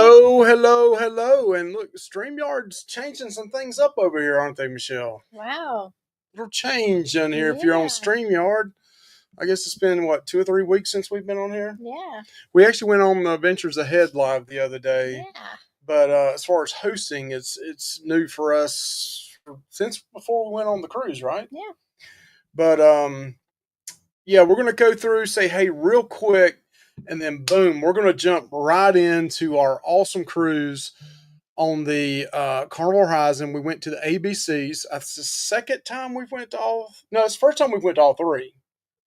Hello, hello, hello. And look, StreamYard's changing some things up over here, aren't they, Michelle? Wow. Little change on here if you're on Yeah. StreamYard. I guess it's been, what, 2 or 3 weeks since we've been on here? Yeah. We actually went on the Ventures Ahead live the other day. Yeah. But as far as hosting, it's new for us since before we went on the cruise, right? Yeah. But yeah, we're going to go through, say hey real quick, and then boom, we're going to jump right into our awesome cruise on the Carnival Horizon. We went to the ABCs. That's the second time we've went to all. No, it's the first time we've went to all three.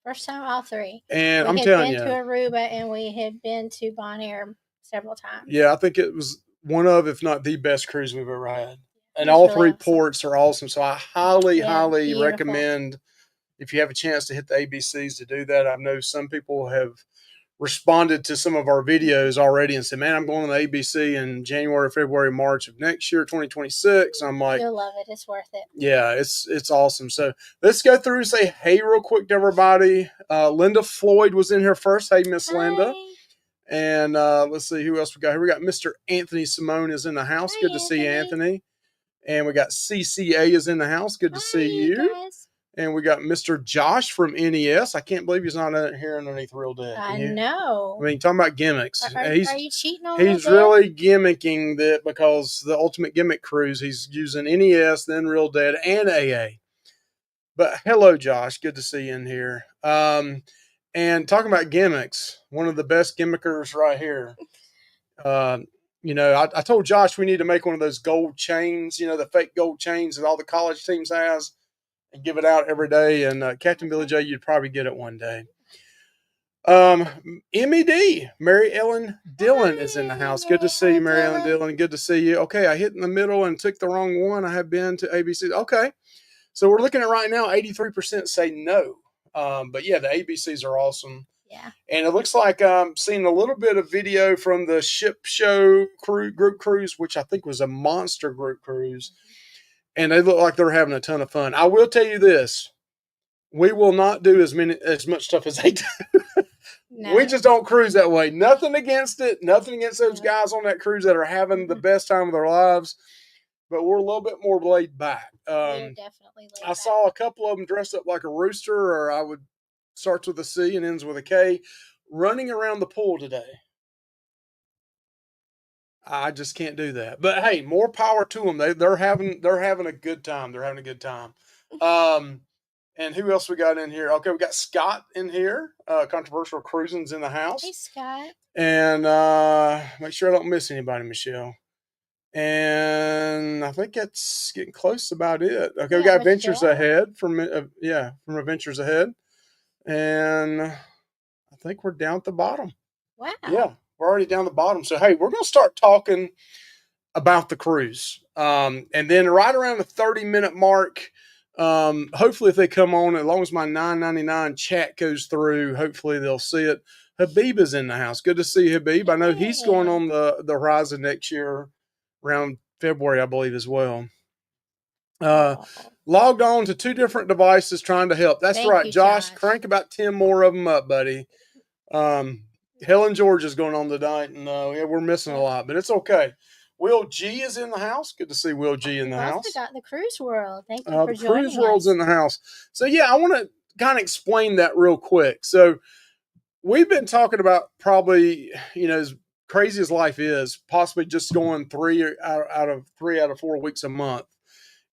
First time, all three. And we I'm had telling been you, to Aruba and we had been to Bonaire several times. yeah, I think it was one of, if not the best cruise we've ever had. And It's all really three awesome. ports are awesome. So I highly, Yeah, highly beautiful. recommend, if you have a chance to hit the ABCs, to do that. I know some people have responded to some of our videos already and said, man, I'm going to the ABC in January, February, March of next year, 2026. I'm like, you'll love it. It's worth it. yeah, it's awesome. So let's go through and say hey real quick to everybody. Linda Floyd was in here first. Hey, Miss Linda. And let's see who else we got here. We got Mr. Anthony Simone is in the house. Hi, Good to see Anthony. And we got CCA is in the house. Good to see you. Guys. And we got Mr. Josh from NES. I can't believe he's not here underneath Real Dead. I know. I mean, talking about gimmicks. Are you cheating on He's really gimmicking that, because the Ultimate Gimmick Cruise, he's using NES, then Real Dead, and AA. But hello, Josh. Good to see you in here. And talking about gimmicks, one of the best gimmickers right here. I told Josh we need to make one of those gold chains, the fake gold chains that all the college teams has, and give it out every day. And Captain Billy J, you'd probably get it one day. MED, Mary Ellen Dillon is in the house. Good to see you, Mary Ellen Dillon. Good to see you. Okay, I hit in the middle and took the wrong one. I have been to ABC. Okay, so we're looking at right now, 83% say no. But yeah, the ABCs are awesome. Yeah. And it looks like I'm seeing a little bit of video from the ship show group cruise, which I think was a monster group cruise. And they look like they're having a ton of fun. I will tell you this. We will not do as much stuff as they do. No. We just don't cruise that way. Nothing against it. Nothing against those guys on that cruise that are having the best time of their lives. But we're a little bit more laid back. We're definitely laid back. I saw a couple of them dressed up like a rooster, or I would starts with a C and ends with a K, running around the pool today. I just can't do that. But hey, more power to them. They're having a good time. They're having a good time. And who else we got in here? Okay, we got Scott in here. Controversial Cruising's in the house. Hey, Scott. And make sure I don't miss anybody, Michelle. And I think that's getting close to about it. Okay, yeah, we got Adventures Ahead from Adventures Ahead. And I think we're down at the bottom. Wow. Yeah, we're already down the bottom. So, hey, we're going to start talking about the cruise. And then right around the 30-minute mark, hopefully if they come on, as long as my $9.99 chat goes through, hopefully they'll see it. Habib is in the house. Good to see Habib. I know he's going on the Horizon next year around February, I believe, as well. Logged on to 2 different devices trying to help. That's right, Josh. Crank about 10 more of them up, buddy. Helen George is going on tonight, and yeah, we're missing a lot, but it's okay. Will G is in the house. Good to see Will G in the house. We got the Cruise World. Thank you for joining us. The Cruise World's in the house. So yeah, I want to kind of explain that real quick. So we've been talking about, probably, as crazy as life is, possibly just going 3 out of 4 weeks a month.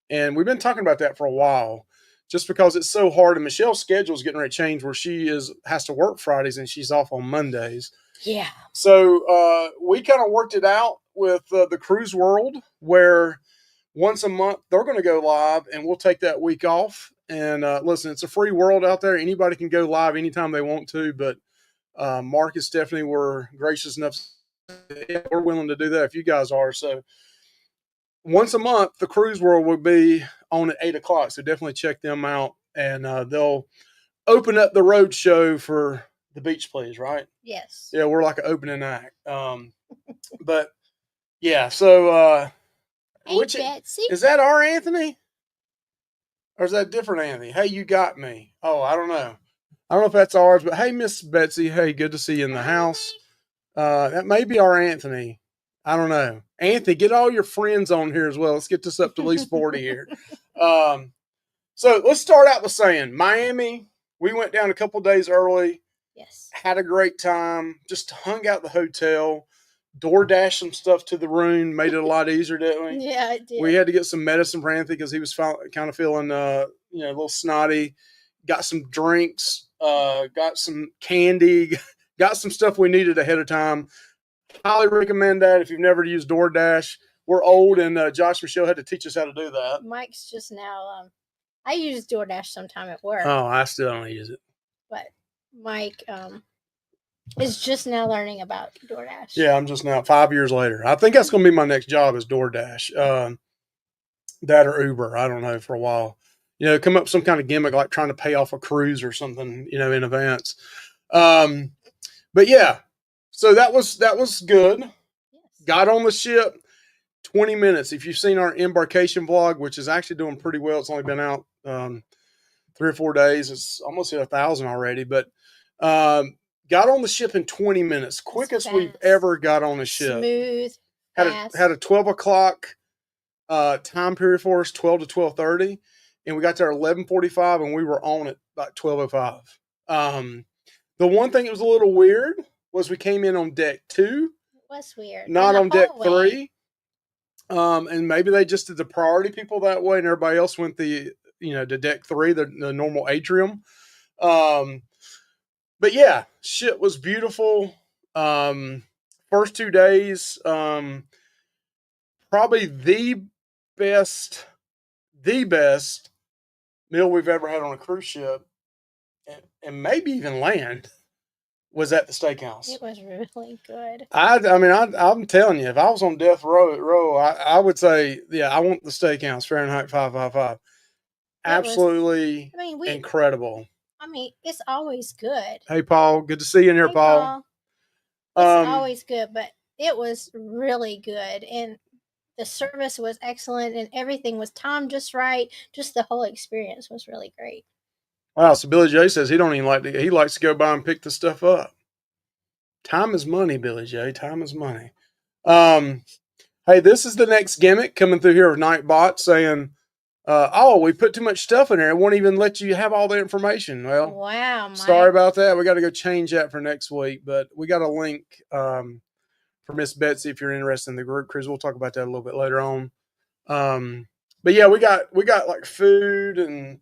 And we've been talking about that for a while, just because it's so hard. And Michelle's schedule is getting ready to change, where she has to work Fridays and she's off on Mondays. Yeah. So we kind of worked it out with the Cruise World, where once a month they're going to go live, and we'll take that week off. And listen, it's a free world out there. Anybody can go live anytime they want to, but Marcus definitely were gracious enough. Yeah, we're willing to do that if you guys are. So once a month, the Cruise World will be on at 8 o'clock. So definitely check them out. And they'll open up the road show for the beach plays, right? Yes. Yeah, we're like an opening act. But yeah, so hey, Betsy. Is that our Anthony? Or is that a different Anthony? Hey, you got me. Oh, I don't know. I don't know if that's ours, but hey, Miss Betsy. Hey, good to see you in the house. That may be our Anthony. I don't know. Anthony, get all your friends on here as well. Let's get this up to at least 40 here. Um, so let's start out with saying Miami. We went down a couple days early. Yes. Had a great time. Just hung out at the hotel. DoorDash some stuff to the room. Made it a lot easier, didn't we? Yeah, it did. We had to get some medicine for Anthony because he was kind of feeling, a little snotty. Got some drinks. Got some candy. Got some stuff we needed ahead of time. Highly recommend that if you've never used DoorDash. We're old, and Josh Michelle had to teach us how to do that. Mike's just now. I use DoorDash sometime at work. Oh, I still don't use it. But Mike is just now learning about DoorDash. Yeah, I'm just now 5 years later. I think that's going to be my next job is DoorDash. That or Uber. I don't know for a while. Come up with some kind of gimmick like trying to pay off a cruise or something, in advance. But yeah, so that was good. Yes. Got on the ship, 20 minutes. If you've seen our Embarkation vlog, which is actually doing pretty well, it's only been out 3 or 4 days. It's almost hit 1,000 already, but got on the ship in 20 minutes, quickest we've ever got on a ship. Smooth. Had a 12 o'clock time period for us, 12 to 12:30, and we got there at 11:45, and we were on at about 12:05. The one thing that was a little weird was we came in on deck 2. It was weird. Not on deck 3. And maybe they just did the priority people that way, and everybody else went to deck 3, the normal atrium. But yeah, shit was beautiful. First 2 days, probably the best meal we've ever had on a cruise ship, and maybe even land, was at the steakhouse. It was really good. I'm telling you, if I was on death row, I would say, yeah, I want the steakhouse, Fahrenheit 555. Absolutely incredible. It's always good. Hey, Paul. Good to see you in here, Paul. It's always good, but it was really good. And the service was excellent, and everything was timed just right. Just the whole experience was really great. Wow. So Billy J says he don't even he likes to go by and pick the stuff up. Time is money, Billy J. Time is money. Hey, this is the next gimmick coming through here of Nightbot saying, we put too much stuff in there. It won't even let you have all the information. Well, wow, Mike. Sorry about that. We got to go change that for next week, but we got a link for Miss Betsy if you're interested in the group cruise. We'll talk about that a little bit later on. But yeah, we got like food, and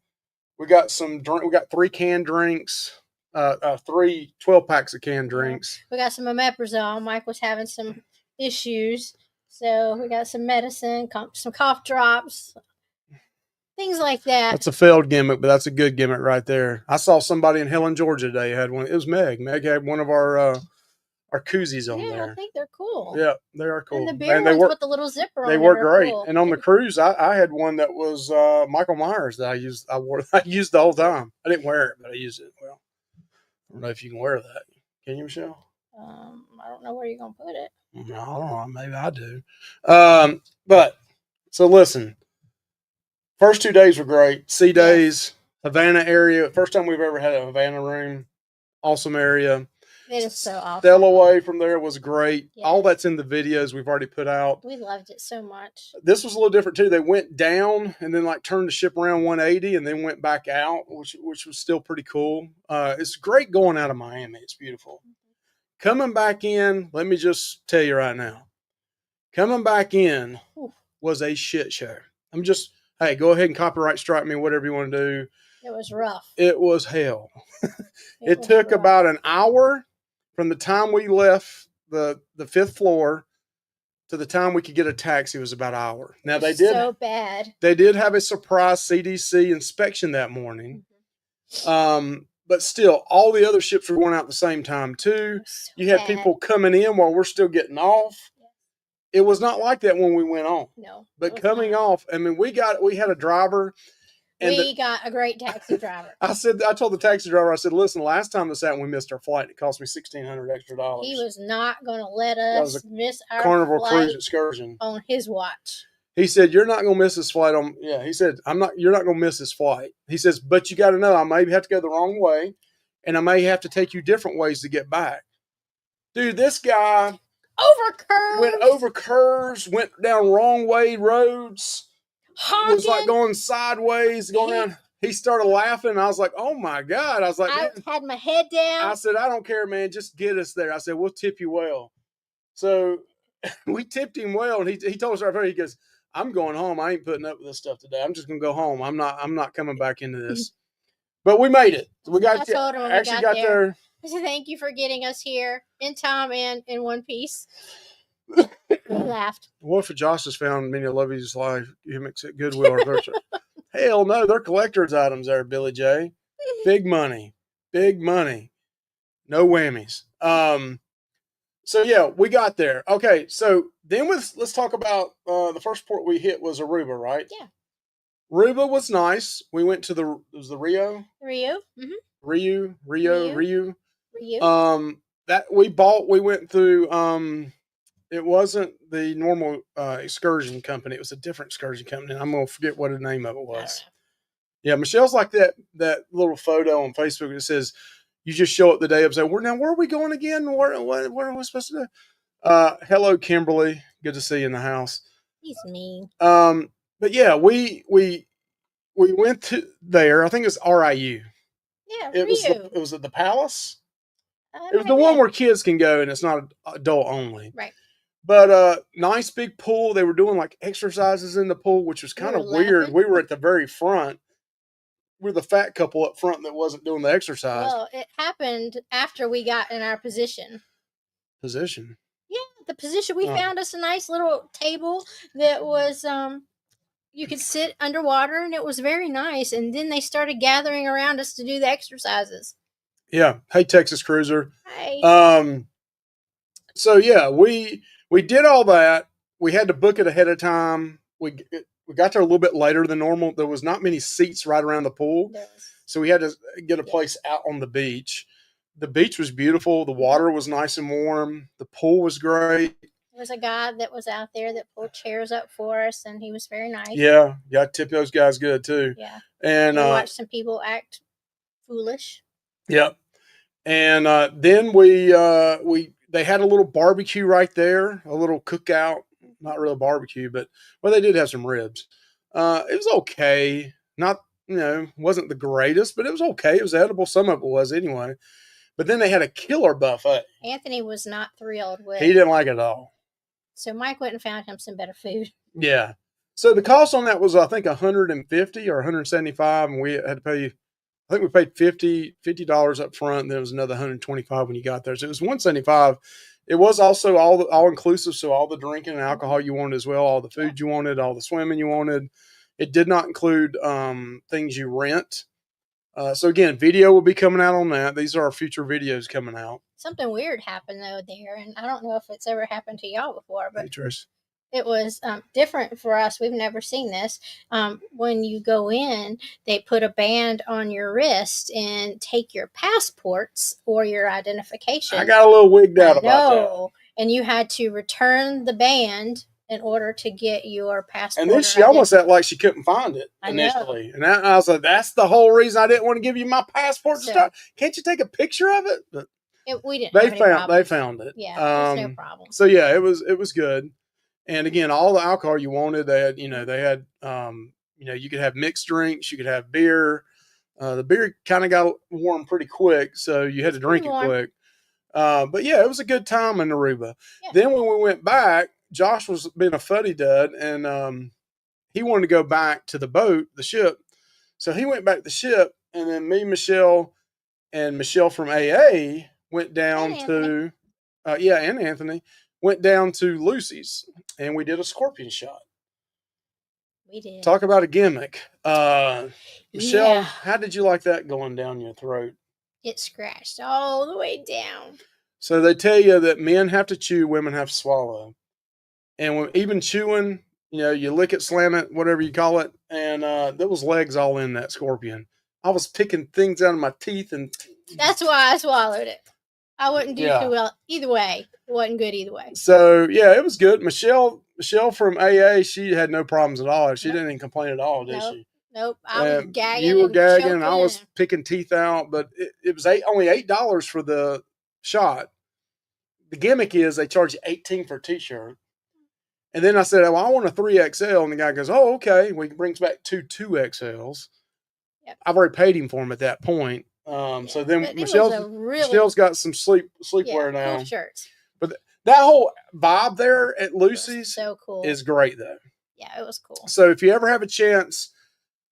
we got some drink. We got 3 canned drinks, 3 12-packs of canned drinks. We got some omeprazole. Mike was having some issues, so we got some medicine, some cough drops, things like that. That's a failed gimmick, but that's a good gimmick right there. I saw somebody in Helen, Georgia today had one. It was Meg. Meg had one of our koozies on there. I think they're cool. Yeah, they are cool. And the beer ones with the little zipper on. They work great. Cool. And on the cruise, I had one that was Michael Myers that I used. I used the whole time. I didn't wear it, but I used it. Well, I don't know if you can wear that. Can you, Michelle? I don't know where you're gonna put it. No, I don't know. Maybe I do. But so listen. First 2 days were great. Sea days, Havana area. First time we've ever had a Havana room. Awesome area. It is so awesome. Stellaway from there was great. Yes. All that's in the videos we've already put out. We loved it so much. This was a little different too. They went down and then turned the ship around 180 and then went back out, which was still pretty cool. It's great going out of Miami. It's beautiful. Coming back in, let me just tell you right now. Coming back in was a shit show. Hey, go ahead and copyright strike me, whatever you want to do. It was rough. It was hell. It took about an hour from the time we left the 5th floor to the time we could get a taxi. Was about an hour. Now they did so bad. They did have a surprise CDC inspection that morning. But still, all the other ships were going out at the same time too. You had people coming in while we're still getting off. It was not like that when we went on. No. But coming off, we had a driver. And we got a great taxi driver. I told the taxi driver, I said, listen, last time this happened, we missed our flight. It cost me $1,600 extra. He was not going to let us miss our Carnival flight cruise excursion on his watch. He said, you're not going to miss this flight he said, you're not going to miss this flight. He says, but you got to know, I may have to go the wrong way and I may have to take you different ways to get back. Dude, this guy, Went over curves, went down wrong way roads. Honking. Was like going sideways, going down. He started laughing. I was like, oh my God. I was like, I had my head down. I said, I don't care, man. Just get us there. I said, we'll tip you well. So we tipped him well. And he told us right there, he goes, I'm going home. I ain't putting up with this stuff today. I'm just going to go home. I'm not coming back into this. But we made it. We got there. I said, thank you for getting us here in time and in one piece. We laughed. What if Josh has found many love his life? He makes it Goodwill or Virtue. Hell no, they're collector's items there, Billy J. Big money. Big money. No whammies. So yeah, we got there. Okay, so then let's talk about the first port we hit was Aruba, right? Yeah. Aruba was nice. We went to the Rio. Rio. Mm-hmm. Rio. That we went through. It wasn't the normal excursion company. It was a different excursion company. I'm gonna forget what the name of it was. Yeah, Michelle's like that little photo on Facebook that says you just show up the day of say, where are we going again? What are we supposed to do? Hello, Kimberly. Good to see you in the house. He's mean. But yeah, we went to there. I think it's RIU. Yeah, it was at the Palace. It was the one where kids can go and it's not adult only. Right. But nice big pool. They were doing like exercises in the pool, which was kind of weird. We were at the very front. We're the fat couple up front that wasn't doing the exercise. Well, it happened after we got in our position. Position? Yeah, the position. We found us a nice little table that was you could sit underwater, and it was very nice. And then they started gathering around us to do the exercises. Yeah. Hey, Texas Cruiser. Hey. So yeah, we did all that. We had to book it ahead of time. We got there a little bit later than normal. There was not many seats right around the pool, so we had to get a place out on the beach. The beach was beautiful. The water was nice and warm. The pool was great. There was a guy that was out there that pulled chairs up for us, and he was very nice. Yeah, got to tip those guys good too. Yeah, and we watched some people act foolish. Yep. And then they had a little barbecue right there, a little cookout. Not really a barbecue, but they did have some ribs. It was okay. Not, wasn't the greatest, but it was okay. It was edible. Some of it was anyway. But then they had a killer buffet. Anthony was not thrilled with it. He didn't like it at all. So Mike went and found him some better food. Yeah. So the cost on that was, I think, $150 or $175, and we had to pay. I think we paid $50 up front, and then it was another $125 when you got there. So it was $175. It was also all inclusive, so all the drinking and alcohol you wanted as well, all the food you wanted, all the swimming you wanted. It did not include things you rent. So again, video will be coming out on that. These are our future videos coming out. Something weird happened though there, and I don't know if it's ever happened to y'all before, but Trish. It was different for us. We've never seen this. When you go in, they put a band on your wrist and take your passports or your identification. I got a little wigged out about that. And you had to return the band in order to get your passport. And then she almost acted like she couldn't find it initially. And I was like, that's the whole reason I didn't want to give you my passport to start. Can't you take a picture of it? But we didn't. They found it. Yeah, there was no problem. So yeah, it was good. And again, all the alcohol you wanted, they had, you could have mixed drinks, you could have beer. The beer kind of got warm pretty quick, so you had to drink it quick. But yeah, it was a good time in Aruba. Yeah. Then when we went back, Josh was being a fuddy dud, and he wanted to go back to the ship. So he went back to the ship, and then me, Michelle, and Michelle from AA went down to, and Anthony went down to Lucy's, and we did a scorpion shot. We did. Talk about a gimmick. Michelle, how did you like that going down your throat? It scratched all the way down. So they tell you that men have to chew, women have to swallow. And even chewing, you lick it, slam it, whatever you call it, and there was legs all in that scorpion. I was picking things out of my teeth. And that's why I swallowed it. I wouldn't do too well either way. It wasn't good either way. So yeah, it was good. Michelle from AA, she had no problems at all. She didn't even complain at all, did she? Nope. I was gagging. You were gagging, and I was picking teeth out. But it was only $8 for the shot. the gimmick is they charge you $18 for a t-shirt. And then I said, well, I want a 3XL. And the guy goes, oh, okay. Well, he brings back two 2XLs. Yep. I've already paid him for them at that point. So then Michelle's got some sleepwear now. Cool shirts. But that whole vibe there at Lucy's so cool. is great, though. Yeah, it was cool. So if you ever have a chance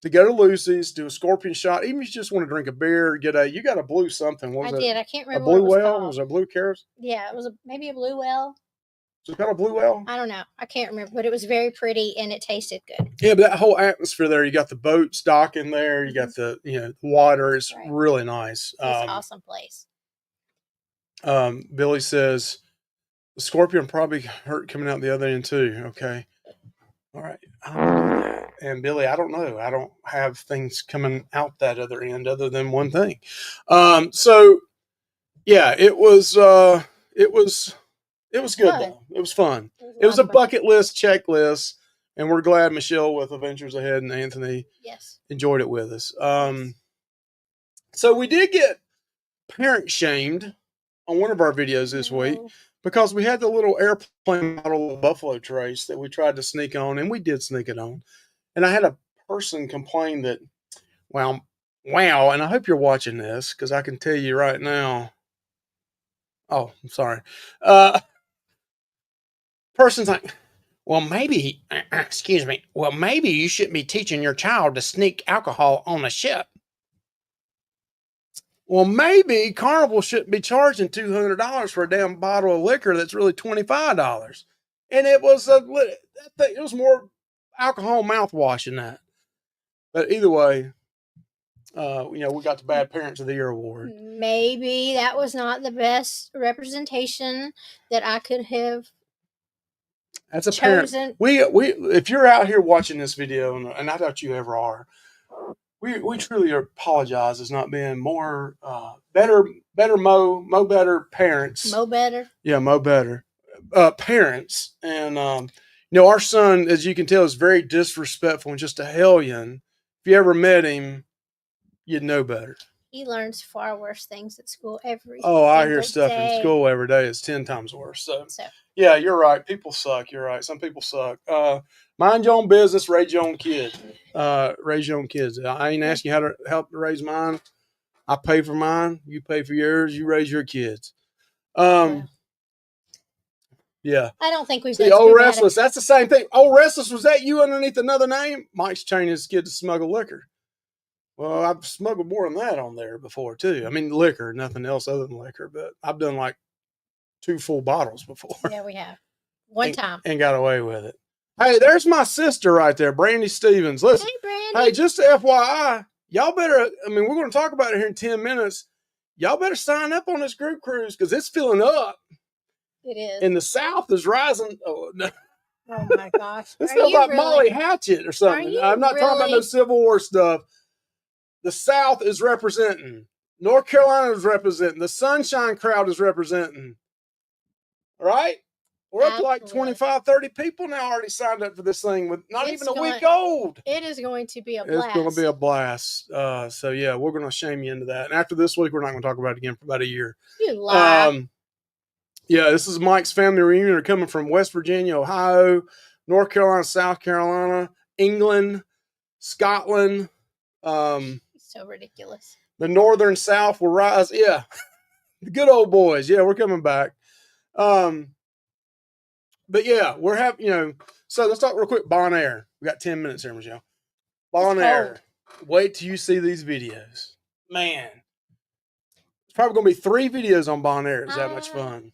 to go to Lucy's, do a scorpion shot, even if you just want to drink a beer, you got a blue something. What was I did. I can't remember. A blue what it was whale? called. Was it a blue carrot? Yeah, it was maybe a blue whale. Was it called a blue whale? I don't know. I can't remember, but it was very pretty and it tasted good. Yeah, but that whole atmosphere there, you got the boats docking there, you got the the water is really nice. It's an awesome place. Billy says the scorpion probably hurt coming out the other end too. Okay. All right. I don't know that. And Billy, I don't know. I don't have things coming out that other end other than one thing. So yeah, it was good though. It was fun. It was a bucket list checklist, and we're glad Michelle with Adventures Ahead and Anthony enjoyed it with us. So we did get parent shamed on one of our videos this week because we had the little airplane model of Buffalo Trace that we tried to sneak on, and we did sneak it on. And I had a person complain that, wow, and I hope you're watching this because I can tell you right now. Oh, I'm sorry. Person's like, well, maybe, excuse me, well, maybe you shouldn't be teaching your child to sneak alcohol on a ship. Well, maybe Carnival shouldn't be charging $200 for a damn bottle of liquor that's really $25. And it was it was more alcohol mouthwash than that. But either way, we got the Bad Parents of the Year award. Maybe that was not the best representation that I could have. That's a chosen. Parent. We if you're out here watching this video, and I doubt you ever are, we truly apologize as not being more better parents. Mo better. Yeah, mo better parents. And our son, as you can tell, is very disrespectful and just a hellion. If you ever met him, you'd know better. He learns far worse things at school every day. Oh, I hear stuff in school every day. It's 10 times worse. So yeah, you're right. People suck. You're right. Some people suck. Mind your own business. Raise your own kids. Raise your own kids. I ain't asking you how to help raise mine. I pay for mine. You pay for yours. You raise your kids. Yeah. I don't think we've See, Old Restless. That's the same thing. Old Restless, was that you underneath another name? Mike's training his kid to smuggle liquor. Well, I've smuggled more than that on there before, too. I mean, liquor, nothing else other than liquor. But I've done like 2 full bottles before. Yeah, we have. One time. And got away with it. Hey, there's my sister right there, Brandy Stevens. Listen. Hey, Brandy. Hey, just FYI, y'all better, we're going to talk about it here in 10 minutes. Y'all better sign up on this group cruise because it's filling up. It is. And the South is rising. Oh, no. Oh my gosh. This feels like Molly Hatchet or something. I'm not talking about no Civil War stuff. The South is representing. North Carolina is representing. The Sunshine Crowd is representing. All right? We're up to like 25, 30 people now already signed up for this thing with not even a week old. It is going to be a blast. It's going to be a blast. So, yeah, we're going to shame you into that. And after this week, we're not going to talk about it again for about a year. You lie. Yeah, this is Mike's family reunion. They're coming from West Virginia, Ohio, North Carolina, South Carolina, England, Scotland. So ridiculous. The Northern South will rise. Yeah, the good old boys. Yeah, we're coming back. But yeah, we're having, so let's talk real quick. Bonaire. We got 10 minutes here, Michelle. Bonaire. Wait till you see these videos. Man. It's probably going to be 3 videos on Bonaire. It's that much fun.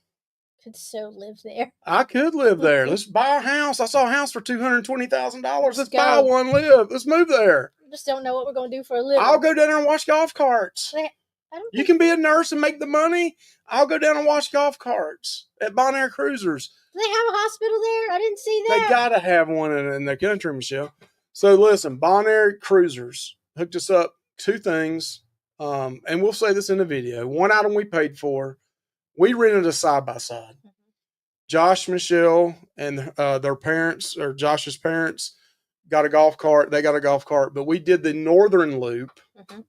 Could so live there. I could live there. Let's buy a house. I saw a house for $220,000. Let's buy one, live. Let's move there. I just don't know what we're going to do for a living. I'll go down there and watch golf carts. You can be a nurse and make the money. I'll go down and watch golf carts at Bonaire Cruisers. Do they have a hospital there? I didn't see that. They got to have one in the country, Michelle. So listen, Bonaire Cruisers hooked us up 2 things. And we'll say this in the video. One item we paid for. We rented a side-by-side. Mm-hmm. Josh, Michelle, and their parents, or Josh's parents, got a golf cart. They got a golf cart. But we did the northern loop,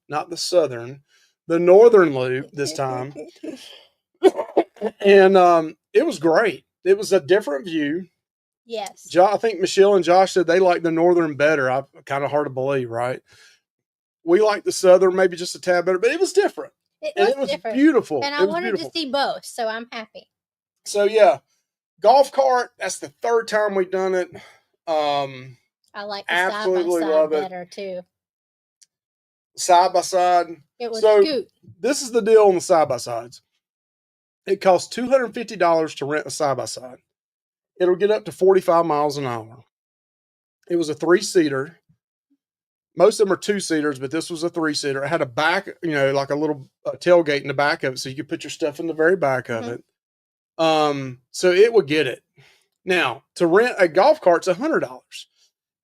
not the southern. The northern loop this time. And it was great. It was a different view. Yes. I think Michelle and Josh said they like the northern better. Kind of hard to believe, right? We like the southern maybe just a tad better, but it was different. It was different. beautiful. And I wanted to see both, so I'm happy. So yeah, golf cart. That's the third time we've done it. I like the absolutely side by side better too. Side by side. It was scoot. This is the deal on the side by sides. It costs $250 to rent a side by side. It'll get up to 45 miles an hour. It was a 3-seater. Most of them are 2-seaters, but this was a 3-seater. It had a back, like a little tailgate in the back of it, so you could put your stuff in the very back of it. So it would get it. Now, to rent a golf cart's $100,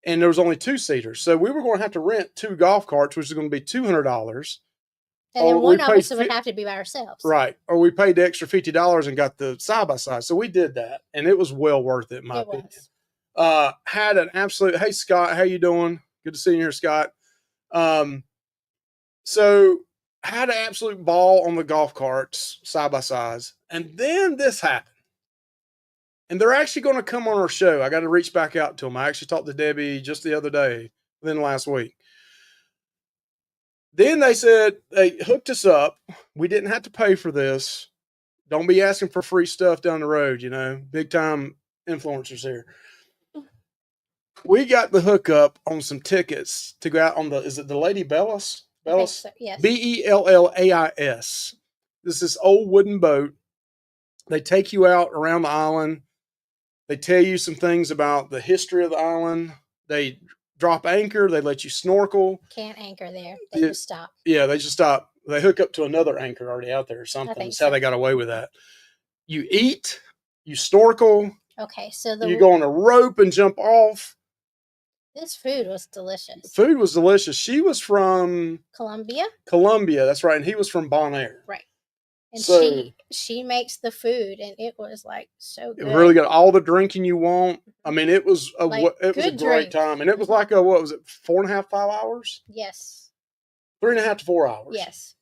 and there was only 2-seaters, so we were going to have to rent 2 golf carts, which is going to be $200. And then one of us would have to be by ourselves, right? Or we paid the extra $50 and got the side by side. So we did that, and it was well worth it, in my opinion. Had an absolute. Hey Scott, how you doing? Good to see you here, Scott. So had an absolute ball on the golf carts, side by sides. And then this happened. And they're actually going to come on our show. I got to reach back out to them. I actually talked to Debbie just the other day, within last week. Then they said they hooked us up. We didn't have to pay for this. Don't be asking for free stuff down the road, big time influencers here. We got the hookup on some tickets to go out on is it the Lady Bellis? Bellis? So, yes. Bellis. This is this old wooden boat. They take you out around the island. They tell you some things about the history of the island. They drop anchor. They let you snorkel. Can't anchor there. They just stop. Yeah, they just stop. They hook up to another anchor already out there or something. That's how they got away with that. You eat. You snorkel. Okay, so you go on a rope and jump off. This food was delicious. Food was delicious. She was from Colombia. That's right. And he was from Bonaire. Right. And so, she makes the food, and it was like so good. It was really good. All the drinking you want. I mean, it was a great time. And it was like what was it, 4.5, 5 hours? Yes. 3.5 to 4 hours. Yes.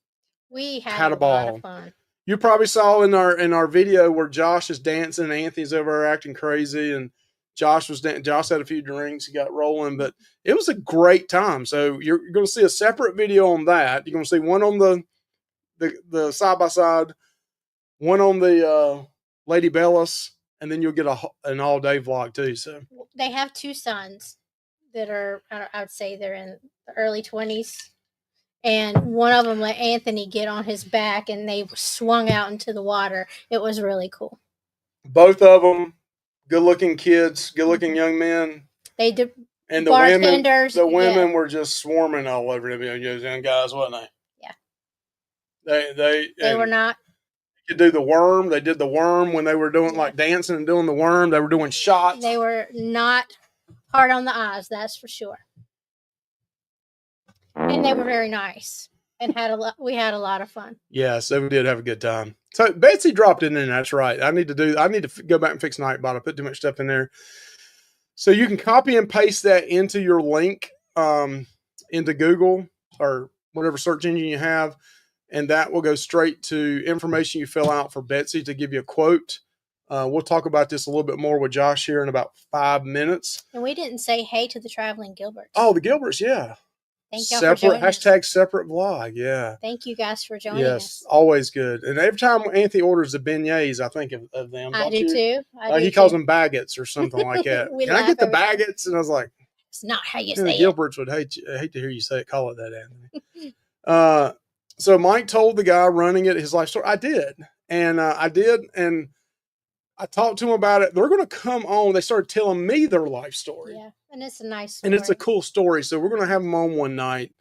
We had a ball. Lot of fun. You probably saw in our video where Josh is dancing and Anthony's over there acting crazy, and Josh had a few drinks. He got rolling, but it was a great time. So you're going to see a separate video on that. You're going to see one on the side by side, one on the Lady Bellis, and then you'll get an all day vlog too. So they have 2 sons that are, I would say they're in the early 20s, and one of them let Anthony get on his back, and they swung out into the water. It was really cool. Both of them. Good-looking kids, good-looking young men. They did, and the women were just swarming all over them, young guys, wasn't they? Yeah. They were not. They could do the worm. They did the worm when they were doing like dancing and doing the worm. They were doing shots. They were not hard on the eyes, that's for sure. And they were very nice. And we had a lot of fun. Yeah, so we did have a good time. So Betsy dropped it in. That's right. I need to go back and fix Nightbot. I put too much stuff in there. So you can copy and paste that into your link into Google or whatever search engine you have, and that will go straight to information you fill out for Betsy to give you a quote. We'll talk about this a little bit more with Josh here in about 5 minutes. And we didn't say hey to the traveling Gilberts. Oh, the Gilberts, yeah. Thank y'all for joining us. Separate vlog, yeah. Thank you guys for joining us. Yes, always good. And every time Anthony orders the beignets, I think of them. I do too. He calls them baguettes or something like that. Can I get the baguettes? And I was like, it's not how you say it. Gilberts would hate to hear you call it that, Anthony. So Mike told the guy running it his life story. I did. And I talked to him about it. They're going to come on. They started telling me their life story. Yeah, and it's a nice story. And it's a cool story. So we're going to have them on one night,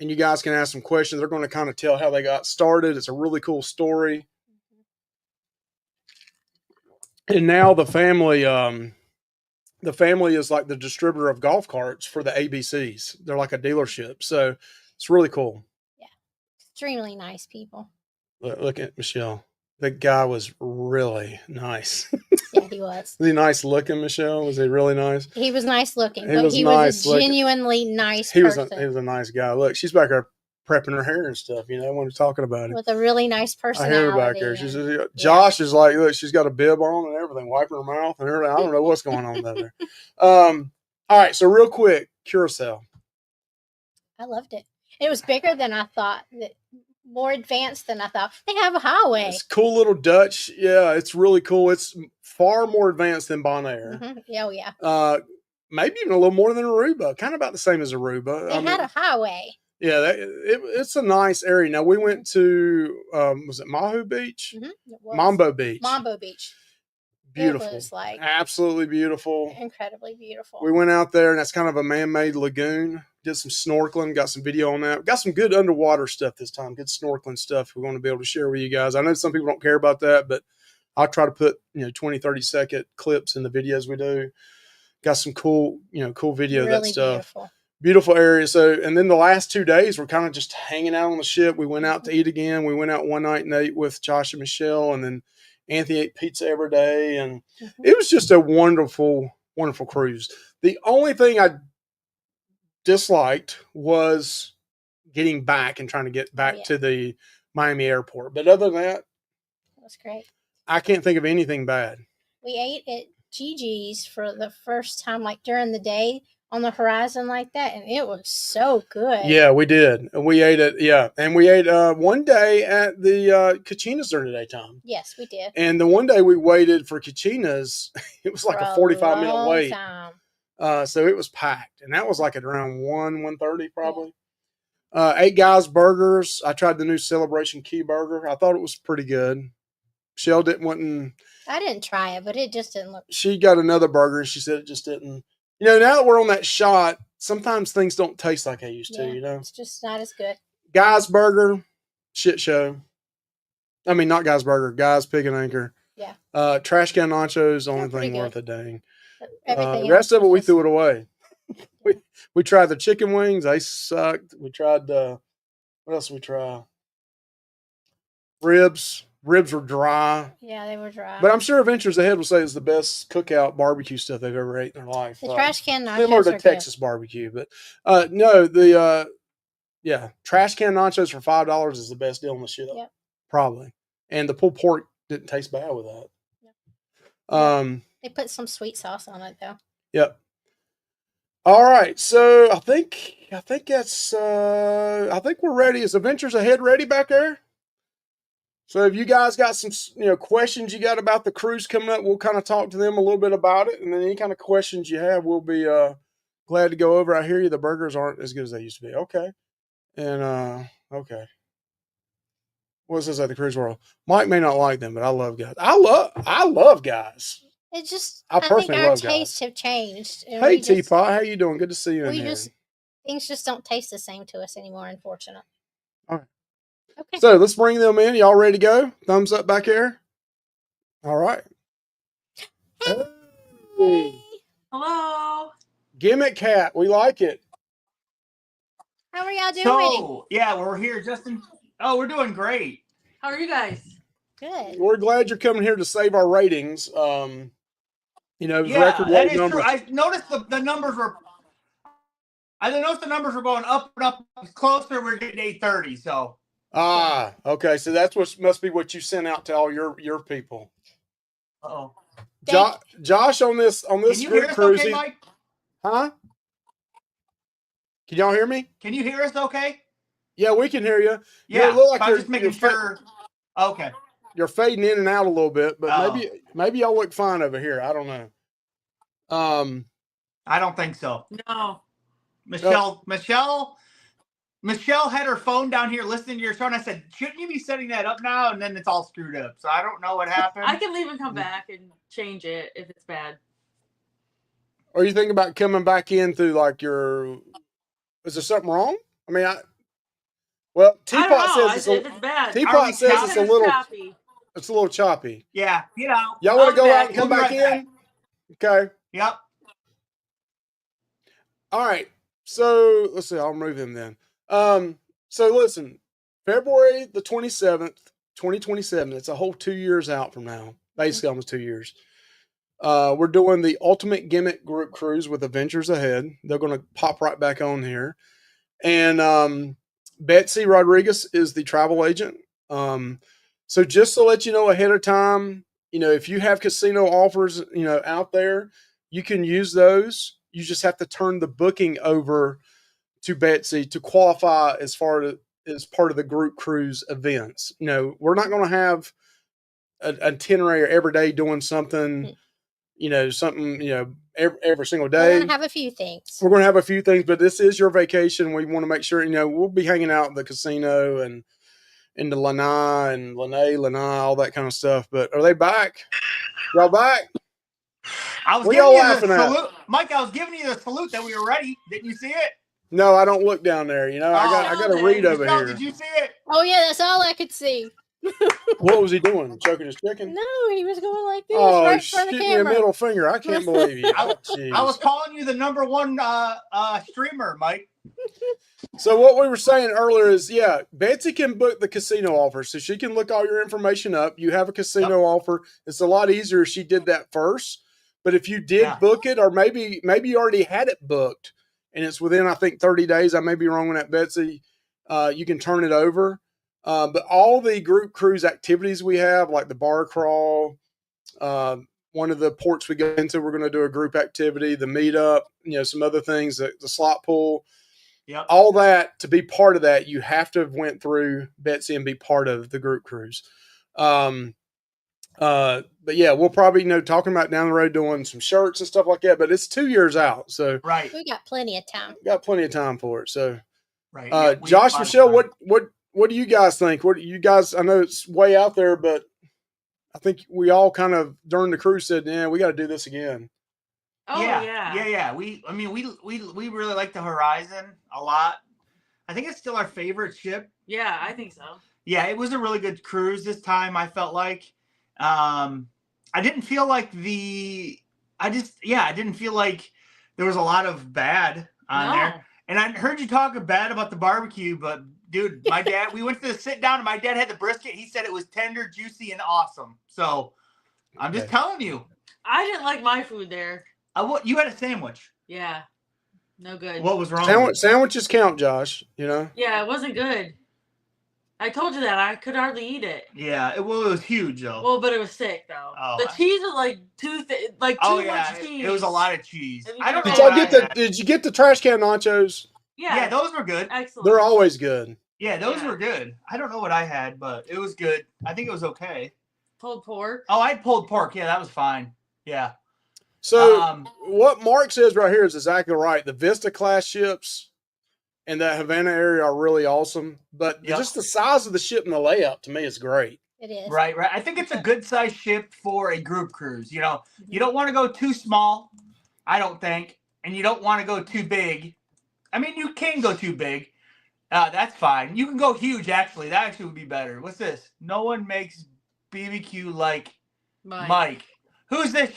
and you guys can ask some questions. They're going to kind of tell how they got started. It's a really cool story. Mm-hmm. And now the family is like the distributor of golf carts for the ABCs. They're like a dealership. So it's really cool. Yeah, extremely nice people. Look at Michelle. The guy was really nice. Yeah, he was. Was he nice looking, Michelle? Was he really nice? He was nice looking, but he was a genuinely nice person. He was a nice guy. Look, she's back there prepping her hair and stuff. When we're talking about it. With a really nice I hear her back personality. there. Josh is like, look, she's got a bib on and everything, wiping her mouth and everything. I don't know what's going on down there. All right, so real quick, Curacao. I loved it. It was bigger than I thought. More advanced than I thought. They have a highway. It's cool little Dutch. Yeah, it's really cool. It's far more advanced than Bonaire. Oh, yeah. Maybe even a little more than Aruba. Kind of about the same as Aruba. They had a highway. Yeah, it's a nice area. Now, we went to, was it Mahu Beach? It was. Mambo Beach. Mambo Beach. Beautiful. It was like absolutely beautiful. Incredibly beautiful. We went out there, and that's kind of a man-made lagoon. Did some snorkeling, got some video on that. Got some good underwater stuff this time, good snorkeling stuff we're going to be able to share with you guys. I know some people don't care about that, but I'll try to put 20, 30-second clips in the videos we do. Got some cool video of that stuff. Beautiful area. So, and then the last 2 days, we're kind of just hanging out on the ship. We went out to eat again. We went out one night and ate with Josh and Michelle, and then Anthony ate pizza every day. And it was just a wonderful, wonderful cruise. The only thing I disliked was getting back and trying to get back to the Miami airport. But other than that, it was great. I can't think of anything bad. We ate at Gigi's for the first time, like during the day on the horizon like that, and it was so good. Yeah, we did. We ate it. Yeah, and we ate one day at the Cachinas during the daytime. Yes, we did. And the one day we waited for Cachinas, it was like a 45-minute wait. So it was packed, and that was like at around 1:30 probably. Yeah. 8 Guys Burgers. I tried the new Celebration Key Burger. I thought it was pretty good. Shell I didn't try it, but it just didn't look. She got another burger, and she said it just didn't. Now that we're on that shot, sometimes things don't taste like they used to. It's just not as good. Guys Burger, shit show. I mean, not Guys Burger, Guys Pig and Anchor. Yeah. Trash can nachos, only thing worth a dang. Everything the rest of it, we threw it away. we tried the chicken wings. They sucked. We tried, what else did we try? Ribs. Ribs were dry. Yeah, they were dry. But I'm sure Adventures Ahead will say it's the best cookout barbecue stuff they've ever ate in their life. The trash can nachos similar to Texas barbecue. But no, trash can nachos for $5 is the best deal on the ship. Yep. Probably. And the pulled pork didn't taste bad with that. Yep. They put some sweet sauce on it though. Yep. All right. So I think that's I think we're ready. Is Adventures Ahead ready back there? So if you guys got some, questions you got about the cruise coming up, we'll kind of talk to them a little bit about it. And then any kind of questions you have, we'll be glad to go over. I hear you. The burgers aren't as good as they used to be. Okay. And, okay. What's this at the Cruise World? Mike may not like them, but I love guys. I love guys. It just, I personally think our love tastes guys. have changed. Hey, Teapot. How you doing? Good to see you in here. Things just don't taste the same to us anymore, unfortunately. All right. Okay. So let's bring them in. Y'all ready to go? Thumbs up back here. All right. Hey. Hello. Gimmick Cat. We like it. How are y'all doing? So, yeah, we're here just in. Oh, we're doing great. How are you guys? Good. We're glad you're coming here to save our ratings. Record that is numbers. True. I noticed the numbers were. I noticed the numbers were going up and up. Closer, we're getting 830. So. Okay. So that's what must be what you sent out to all your people. Oh. Josh on this Can you hear us cruise. okay, Mike? Huh? Can y'all hear me? Can you hear us okay? Yeah, we can hear you. Yeah, you look like I'm just making sure. Okay. You're fading in and out a little bit, but maybe y'all look fine over here. I don't know. I don't think so. No. Michelle had her phone down here listening to your show, and I said, shouldn't you be setting that up now? And then it's all screwed up. So I don't know what happened. I can leave and come back and change it if it's bad. Or you think about coming back in through like is there something wrong? I mean, Teapot says if it's bad. Teapot says it's a little choppy. It's a little choppy. Yeah, Y'all want to go out and come back in? Okay. Yep. All right. So let's see. I'll remove him then. So listen, February the 27th, 2027. It's a whole 2 years out from now. Basically, almost 2 years. We're doing the Ultimate Gimmick Group Cruise with Adventures Ahead. They're going to pop right back on here. And Betsy Rodriguez is the travel agent. So just to let you know ahead of time, if you have casino offers, out there, you can use those. You just have to turn the booking over to Betsy to qualify as part of the group cruise events. We're not going to have an itinerary every day doing something, every single day. We're going to have a few things. We're going to have a few things, but this is your vacation. We want to make sure, we'll be hanging out at the casino and in the Lanai, all that kind of stuff. But are they back? Y'all back? I was What giving y'all you the laughing at? salute. Mike, I was giving you the salute that we were ready. Didn't you see it? No, I don't look down there. I got to read over Michelle, here. did you see it? Oh, yeah, that's all I could see. What was he doing? Choking his chicken? No, he was going like this Oh, right in front of the shooting me a camera. middle finger. I can't believe you. I was calling you the number one streamer, Mike. So what we were saying earlier is, Betsy can book the casino offer, so she can look all your information up. You have a casino offer. It's a lot easier if she did that first. But if you did book it, or maybe you already had it booked, and it's within, I think, 30 days. I may be wrong on that, Betsy. You can turn it over. But all the group cruise activities we have, like the bar crawl, one of the ports we go into, we're going to do a group activity, the meetup, some other things, the slot pool. Yep. All that, to be part of that, you have to have went through Betsy and be part of the group cruise. But yeah, we'll probably, talking about down the road doing some shirts and stuff like that, but it's 2 years out. So right. We got plenty of time. Got plenty of time for it. So, right. Josh, Michelle, what do you guys think? What you guys, I know it's way out there, but I think we all kind of during the cruise said, we got to do this again. Oh yeah. We really like the Horizon a lot. I think it's still our favorite ship. Yeah, I think so. Yeah, it was a really good cruise this time. I felt like, I didn't feel like I didn't feel like there was a lot of bad on there. And I heard you talk bad about the barbecue, but dude, my dad, we went to sit down and my dad had the brisket. He said it was tender, juicy, and awesome. So I'm just telling you. I didn't like my food there. You had a sandwich. Yeah. No good. What was wrong? Sandwiches count, Josh, Yeah, it wasn't good. I told you that. I could hardly eat it. Yeah, it was huge, though. Well, but it was thick, though. Oh, the cheese was like too much cheese. It was a lot of cheese. I don't know. Did you get the trash can nachos? Yeah, those were good. Excellent. They're always good. Yeah, those were good. I don't know what I had, but it was good. I think it was okay. Pulled pork. Oh, I had pulled pork. Yeah, that was fine. Yeah. So what Mark says right here is exactly right. The Vista class ships and that Havana area are really awesome, but just the size of the ship and the layout to me is great. It is. Right. I think it's a good size ship for a group cruise. You don't want to go too small, I don't think, and you don't want to go too big. I mean, you can go too big. That's fine. You can go huge, actually. That actually would be better. What's this? No one makes BBQ like Mike. Who's this?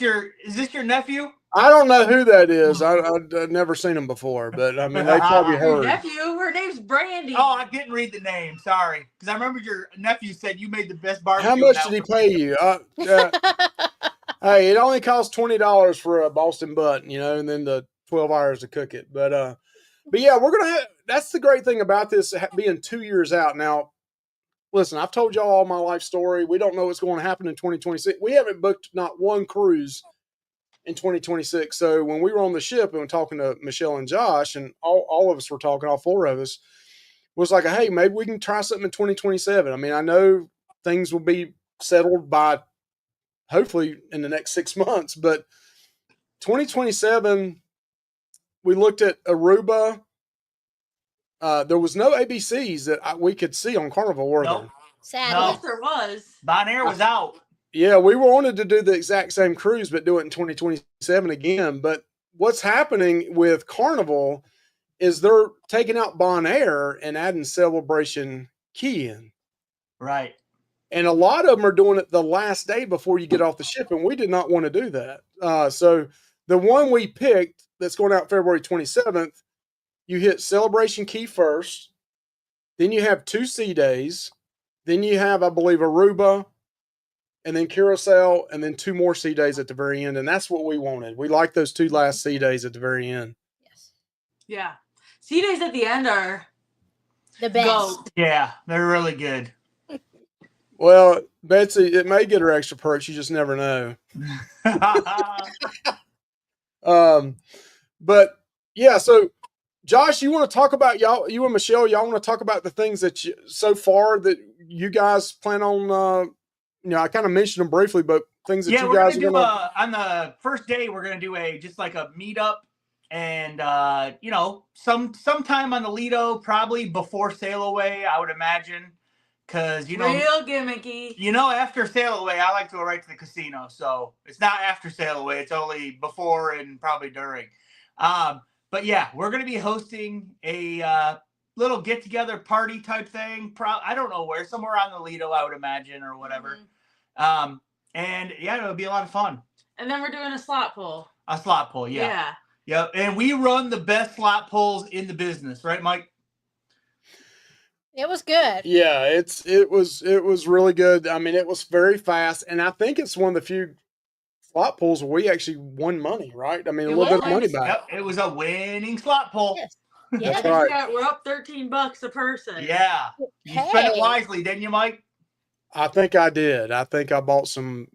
Is this your nephew? I don't know who that is. I've never seen him before, but I mean, they probably heard. Nephew, her name's Brandy. Oh, I didn't read the name. Sorry, because I remember your nephew said you made the best barbecue. How much did he pay you? Hey, it only costs $20 for a Boston butt, and then the 12 hours to cook it. But yeah, we're gonna have. That's the great thing about this being 2 years out now. Listen, I've told y'all all my life story. We don't know what's going to happen in 2026. We haven't booked not one cruise in 2026. So when we were on the ship and talking to Michelle and Josh, and all of us were talking, all four of us, was like, hey, maybe we can try something in 2027. I mean, I know things will be settled by hopefully in the next 6 months, but 2027, we looked at Aruba. There was no ABCs that we could see on Carnival, were there? Sadly. Yes, there was. Bonaire was out. Yeah, we wanted to do the exact same cruise, but do it in 2027 again. But what's happening with Carnival is they're taking out Bonaire and adding Celebration Key in. Right. And a lot of them are doing it the last day before you get off the ship, and we did not want to do that. So the one we picked that's going out February 27th, you hit Celebration Key first, then you have 2 sea days, then you have, I believe, Aruba, and then Curacao, and then 2 more sea days at the very end. And that's what we wanted. We like those 2 last sea days at the very end. Yes. Yeah. Sea days at the end are The best. Goat. Yeah, they're really good. Well, Betsy, it may get her extra perks. You just never know. But yeah, so Josh, you want to talk about y'all? You and Michelle, y'all want to talk about the things that so far that you guys plan on? I kind of mentioned them briefly, but things that you we're guys gonna are do going to. on the first day. We're gonna do just like a meetup, and sometime on the Lido, probably before sail away, I would imagine, because Real gimmicky. After sail away, I like to go right to the casino. So it's not after sail away; it's only before and probably during. But yeah, we're going to be hosting a little get together party type thing. I don't know where, somewhere on the Lido, I would imagine, or whatever. And yeah, it'll be a lot of fun. And then we're doing a slot pull. A slot pull, yeah. Yep. And we run the best slot pulls in the business, right, Mike? It was good. Yeah, it was really good. I mean, it was very fast, and I think it's one of the few slot pulls where we actually won money, right? I mean, a little bit of money back. Yep, it was a winning slot pull. Yes. That's Yeah. right. We're up $13 a person. Yeah. You spent it wisely, didn't you, Mike? I think I did. I think I bought some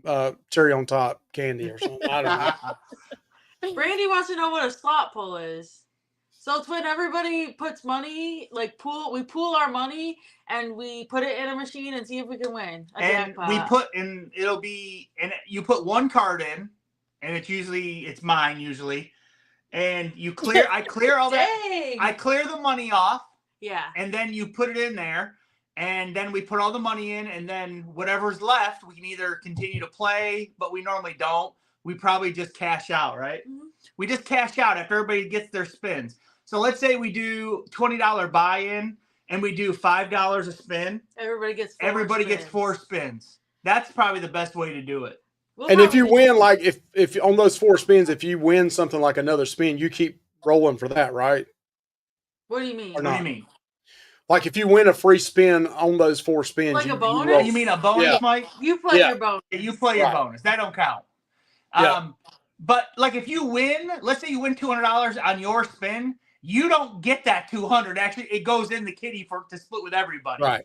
cherry on top candy or something. I don't know. Brandy wants to know what a slot pull is. So it's when everybody puts money, we pool our money and we put it in a machine and see if we can win a jackpot. We put in, you put one card in, and it's mine usually, and I clear all that. I clear the money off. Yeah. And then you put it in there, and then we put all the money in, and then whatever's left, we can either continue to play, but we normally don't. We probably just cash out, right? Mm-hmm. We just cash out after everybody gets their spins. So let's say we do $20 buy-in and we do $5 a spin. Everybody gets 4 spins. That's probably the best way to do it. And if you win, like if on those 4 spins, if you win something like another spin, you keep rolling for that, right? What do you mean? What do you mean? Like if you win a free spin on those 4 spins, like a bonus? You mean a bonus, Mike? You play your bonus. You play your bonus. That don't count. But like if you win, let's say you win $200 on your spin, you don't get that 200. Actually, it goes in the kitty to split with everybody. Right.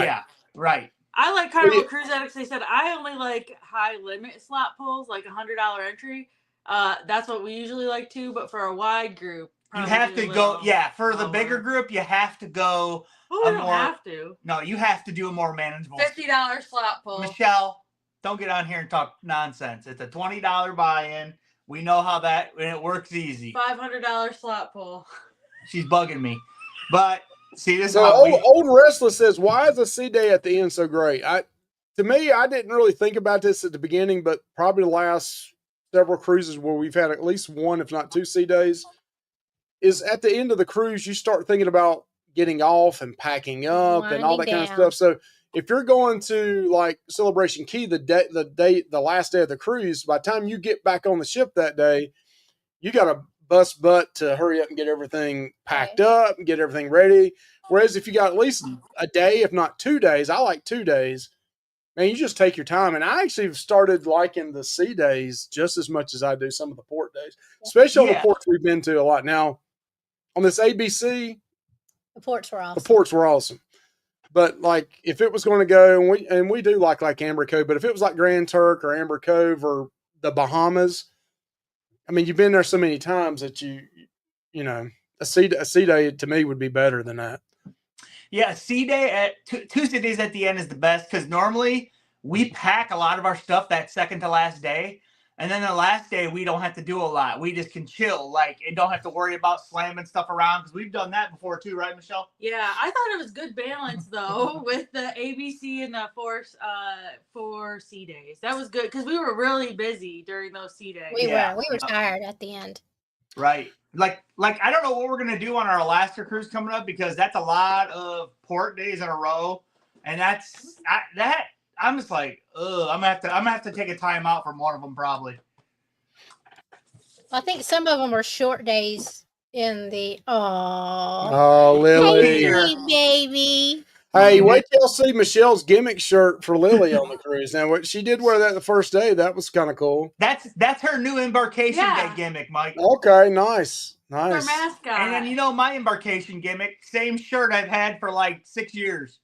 Yeah. Right. I like Carnival Cruise Addicts. They said I only like high limit slot pulls, like $100 entry. That's what we usually like too. But for a wide group, you have to go. Yeah, for the bigger group, you have to go. Well, we don't have to. No, you have to do a more manageable $50 slot pull. Michelle, don't get on here and talk nonsense. It's a $20 buy-in. We know how it works easy. $500 slot pull. She's bugging me. But see, this so old Restless says, why is the sea day at the end so great? To me, I didn't really think about this at the beginning, but probably the last several cruises where we've had at least one, if not 2 sea days, is at the end of the cruise, you start thinking about getting off and packing up and all that kind of stuff. So if you're going to like Celebration Key, the last day of the cruise, by the time you get back on the ship that day, you got to bust butt to hurry up and get everything packed up and get everything ready. Whereas if you got at least a day, if not 2 days, I like 2 days, man, you just take your time. And I actually started liking the sea days just as much as I do some of the port days, especially on the ports we've been to a lot. Now, on this ABC, the ports were awesome. The ports were awesome. But like, if it was going to go, and we do like Amber Cove, but if it was like Grand Turk or Amber Cove or the Bahamas, I mean, you've been there so many times that a sea day to me would be better than that. Yeah, sea day at Tuesday days at the end is the best because normally we pack a lot of our stuff that second to last day. And then the last day, we don't have to do a lot. We just can chill, and don't have to worry about slamming stuff around because we've done that before too, right, Michelle? Yeah, I thought it was good balance though with the ABC and the 4 sea days. That was good because we were really busy during those sea days. We were tired at the end. Right, like I don't know what we're gonna do on our Alaska cruise coming up because that's a lot of port days in a row, and I'm just like, I'm gonna have to take a time out from one of them probably. I think some of them are short days in the Lily, baby. Hey, wait till y'all see Michelle's gimmick shirt for Lily on the cruise. Now, what she did wear that the first day. That was kind of cool. That's her new embarkation Yeah. day gimmick, Mike. Okay, nice. Our Nice. mascot. And then you know my embarkation gimmick, same shirt I've had for like 6 years.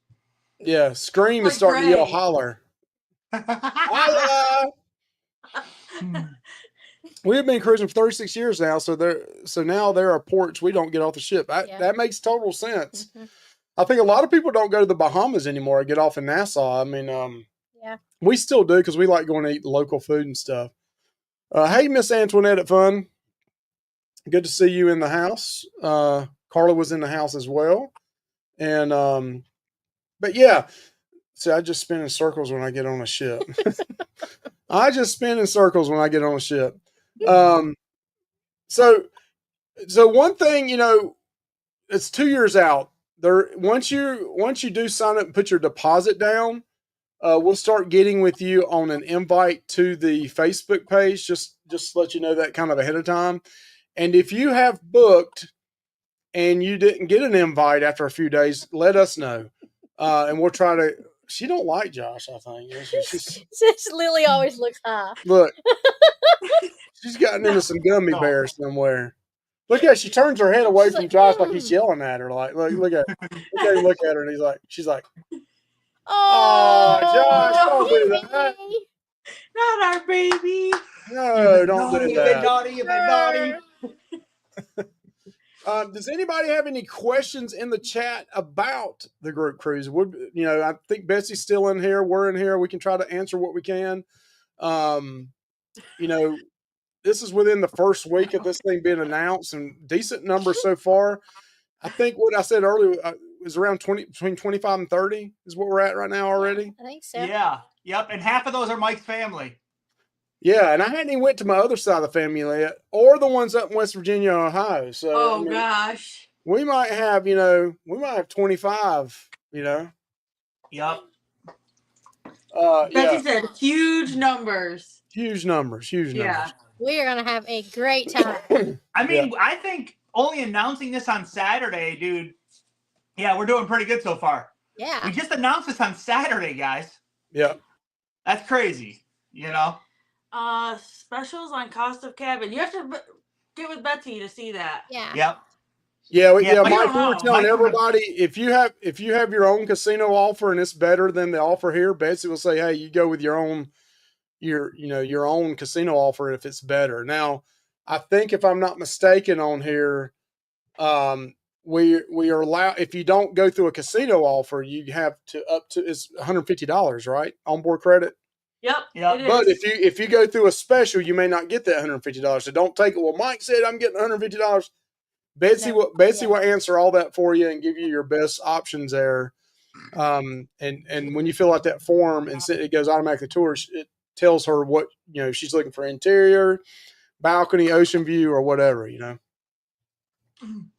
Yeah, Scream is Like starting to yell Gray. holler. Holla! We've been cruising for 36 years now, so now there are ports we don't get off the ship. That makes total sense. Mhm. I think a lot of people don't go to the Bahamas anymore. Get off in Nassau. I mean, Yeah. we still do because we like going to eat local food and stuff. Hey, Miss Antoinette at Fun. Good to see you in the house. Carla was in the house as well. And, but yeah, see, I just spin in circles when I get on a ship. I just spin in circles when I get on a ship. So one thing, it's 2 years out. Once you do sign up and put your deposit down, we'll start getting with you on an invite to the Facebook page. Just to let you know that kind of ahead of time. And if you have booked and you didn't get an invite after a few days, let us know, and we'll try to. She don't like Josh, I think. Since Lily always looks high. Look, she's gotten into some gummy bears somewhere. Look at she turns her head away She's from like, Josh like he's yelling at her. Like, look at her, and she's like, Oh, Josh, don't do that. Not our baby. No, don't do You've that. been naughty. You've been naughty. Does anybody have any questions in the chat about the group cruise? I think Betsy's still in here. We're in here. We can try to answer what we can. This is within the first week of this thing being announced, and decent numbers so far. I think what I said earlier is around between 25 and 30 is what we're at right now already. I think so. Yeah. Yep. And half of those are Mike's family. Yeah, and I hadn't even went to my other side of the family yet, or the ones up in West Virginia, Ohio. So Gosh. we might have 25. Yep. Betsy said huge numbers. Huge numbers. Yeah. We are going to have a great time. I mean, I think only announcing this on Saturday, dude. Yeah, we're doing pretty good so far. Yeah. We just announced this on Saturday, guys. Yeah. That's crazy, Specials on cost of cabin. You have to get with Betsy to see that. Yeah. Yep. Yeah, Mike, Mike, we were telling everybody if you have your own casino offer and it's better than the offer here, Betsy will say, hey, you go with your own casino offer if it's better. Now, I think if I'm not mistaken on here, we are allowed, if you don't go through a casino offer, you have to it's $150, right? Onboard credit. Yep. But if you go through a special, you may not get that $150. So don't take it. Well, Mike said I'm getting $150. Betsy will answer all that for you and give you your best options there. And when you fill out that form and it goes automatically to her, it tells her what she's looking for: interior, balcony, ocean view, or whatever.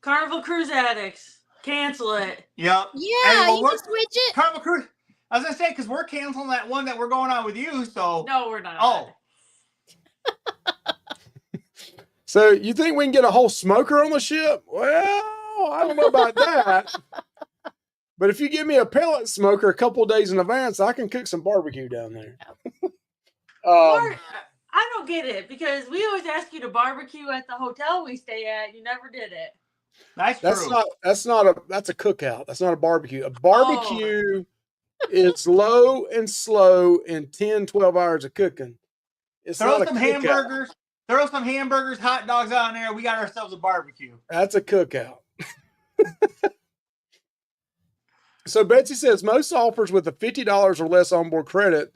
Carnival Cruise Addicts. Cancel it. Yep. Yeah, you can switch it. Carnival Cruise. I was gonna say because we're canceling that one that we're going on with you. So no, we're not. Oh. So you think we can get a whole smoker on the ship? Well, I don't know about that. But if you give me a pellet smoker a couple of days in advance, I can cook some barbecue down there. I don't get it because we always ask you to barbecue at the hotel we stay at. You never did it. That's true. That's a cookout. That's not a barbecue. A barbecue is low and slow and 10, 12 hours of cooking. Throw some hamburgers. Throw some hamburgers, hot dogs on there. We got ourselves a barbecue. That's a cookout. So Betsy says most offers with a $50 or less onboard credit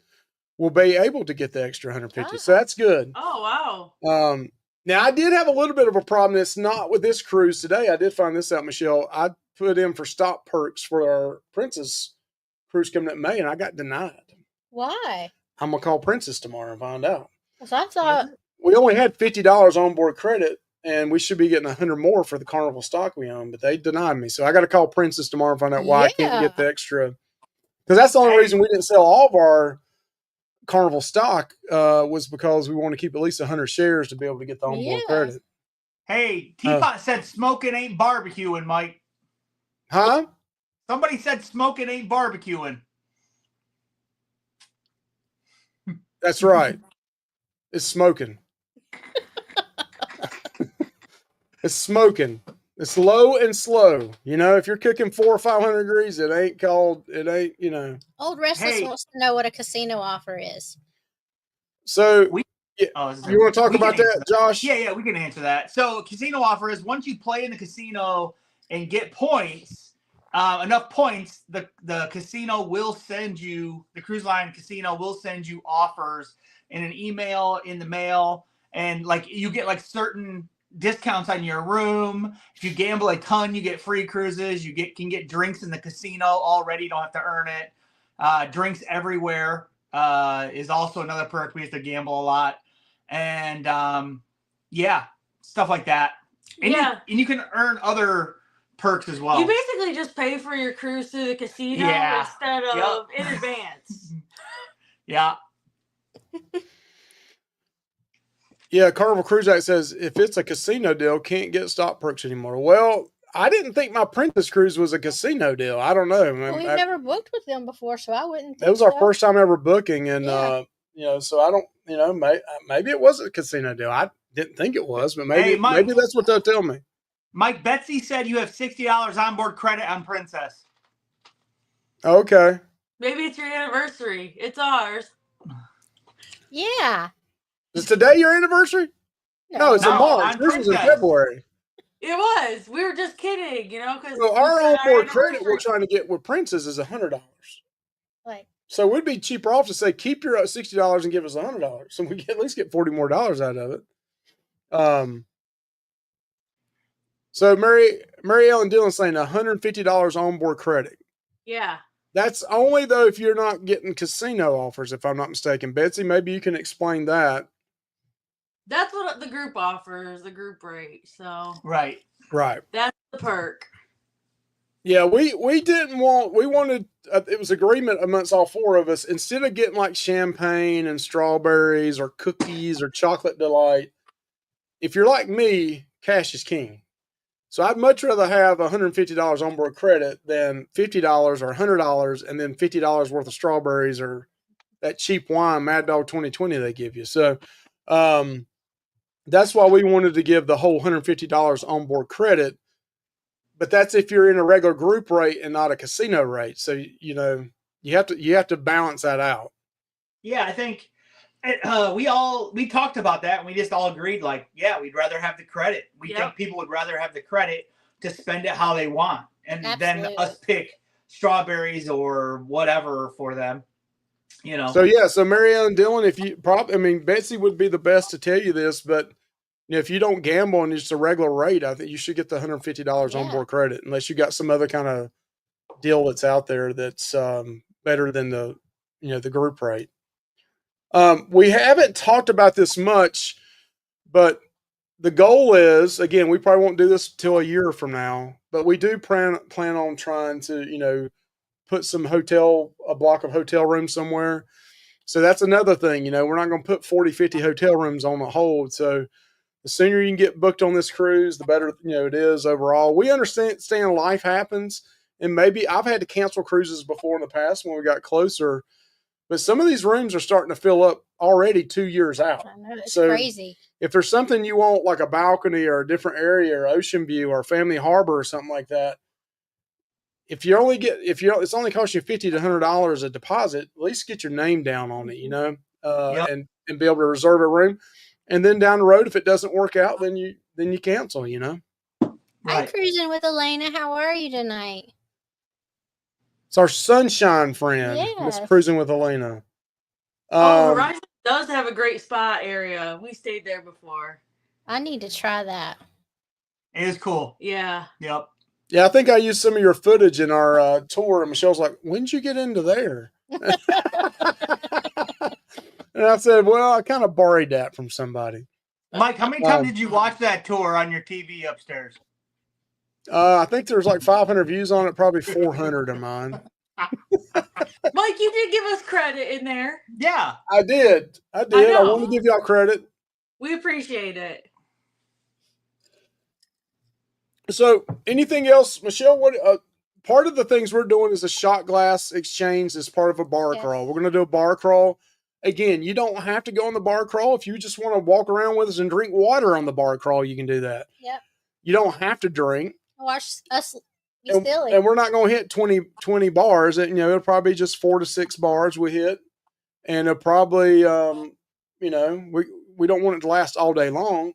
will be able to get the extra $150. So that's good. Oh, wow. Now I did have a little bit of a problem. It's not with this cruise today. I did find this out, Michelle. I put in for stop perks for our Princess cruise coming up in May, and I got denied. Why? I'm going to call Princess tomorrow and find out. So I thought we only had $50 onboard credit, and we should be getting $100 more for the Carnival stock we own, but they denied me. So I got to call Princess tomorrow and find out why I can't get the extra. Because that's the only reason we didn't sell all of our Carnival stock was because we want to keep at least 100 shares to be able to get the onboard credit. Hey, Teapot said smoking ain't barbecuing, Mike. Huh? Somebody said smoking ain't barbecuing. That's right. It's smoking. It's smoking. It's low and slow. You know, if you're cooking 400 or 500 degrees, it ain't, you know. Old Restless Hey. wants to know what a casino offer is. So, We- yeah, Oh, you want to talk we can about that, answer Josh? Yeah, we can answer that. So, casino offer is once you play in the casino and get points, enough points, the casino will send you, the cruise line casino will send you offers in an email, in the mail, and like you get like certain discounts on your room. If you gamble a ton, you get free cruises. You can get drinks in the casino already. You don't have to earn it. Drinks everywhere is also another perk. We have to gamble a lot. And yeah, stuff like that. And Yeah. you can earn other perks as well. You basically just pay for your cruise through the casino instead of in advance. Yeah. Yeah, Carnival Cruise Act says if it's a casino deal, can't get stock perks anymore. Well, I didn't think my Princess Cruise was a casino deal. I don't know. Well, we've never booked with them before, so I wouldn't think that was our first time ever booking, and you know, so I don't, you know, maybe it was a casino deal. I didn't think it was, but maybe maybe that's what they'll tell me. Mike, Betsy said you have $60 onboard credit on Princess. Okay. Maybe it's your anniversary. It's ours. Yeah. Is today your anniversary? No, it's in March. This was in February. It was. We were just kidding, you know, because so our onboard credit we're trying to get with Princess is $100. Like, so we'd be cheaper off to say keep your $60 and give us $100, so we can at least get $40 more out of it. So Mary Ellen Dillon saying $150 onboard credit. Yeah. That's only though if you're not getting casino offers, if I'm not mistaken. Betsy, maybe you can explain that. That's what the group offers, the group rate. So right. That's the perk. Yeah, we wanted it was agreement amongst all four of us, instead of getting like champagne and strawberries or cookies or chocolate delight. If you're like me, cash is king. So I'd much rather have $150 onboard credit than $50 or $100 and then $50 worth of strawberries or that cheap wine, Mad Dog 2020 they give you. So that's why we wanted to give the whole $150 onboard credit. But that's if you're in a regular group rate and not a casino rate. So, you know, you have to balance that out. Yeah, I think we talked about that and we just all agreed, like, yeah, we'd rather have the credit. We think people would rather have the credit to spend it how they want, and then us pick strawberries or whatever for them, you know. So yeah, so Mary Ellen Dillon, Betsy would be the best to tell you this, but you know, if you don't gamble and it's a regular rate, I think you should get the $150 onboard credit, unless you got some other kind of deal that's out there that's better than the group rate. We haven't talked about this much, but the goal is, again, we probably won't do this till a year from now, but we do plan on trying to, you know, put a block of hotel rooms somewhere. So that's another thing, you know, we're not going to put 40, 50 hotel rooms on a hold. So the sooner you can get booked on this cruise, the better, you know, it is overall. We understand life happens, and maybe I've had to cancel cruises before in the past when we got closer. But some of these rooms are starting to fill up already 2 years out. I know, it's crazy. If there's something you want, like a balcony or a different area or ocean view or family harbor or something like that, it's only cost you $50 to $100 a deposit, at least get your name down on it, you know, and be able to reserve a room. And then down the road, if it doesn't work out, then you cancel, you know. Right. I'm cruising with Elena. How are you tonight? It's our sunshine friend. Yes. Miss Cruising with Elena. Horizon does have a great spa area. We stayed there before. I need to try that. It is cool. Yeah. Yep. Yeah, I think I used some of your footage in our tour, and Michelle's like, "When did you get into there?" And I said, "Well, I kind of borrowed that from somebody." Mike, how many times did you watch that tour on your TV upstairs? I think there's like 500 views on it, probably 400 of mine. Mike, you did give us credit in there. Yeah. I did. I want to give y'all credit. We appreciate it. So, anything else, Michelle? What part of the things we're doing is a shot glass exchange as part of a bar crawl. We're going to do a bar crawl. Again, you don't have to go on the bar crawl. If you just want to walk around with us and drink water on the bar crawl, you can do that. Yep. You don't have to drink. Watch us be And, silly. and we're not going to hit 20 bars. It'll probably be just 4 to 6 bars we hit. And it'll probably, we don't want it to last all day long.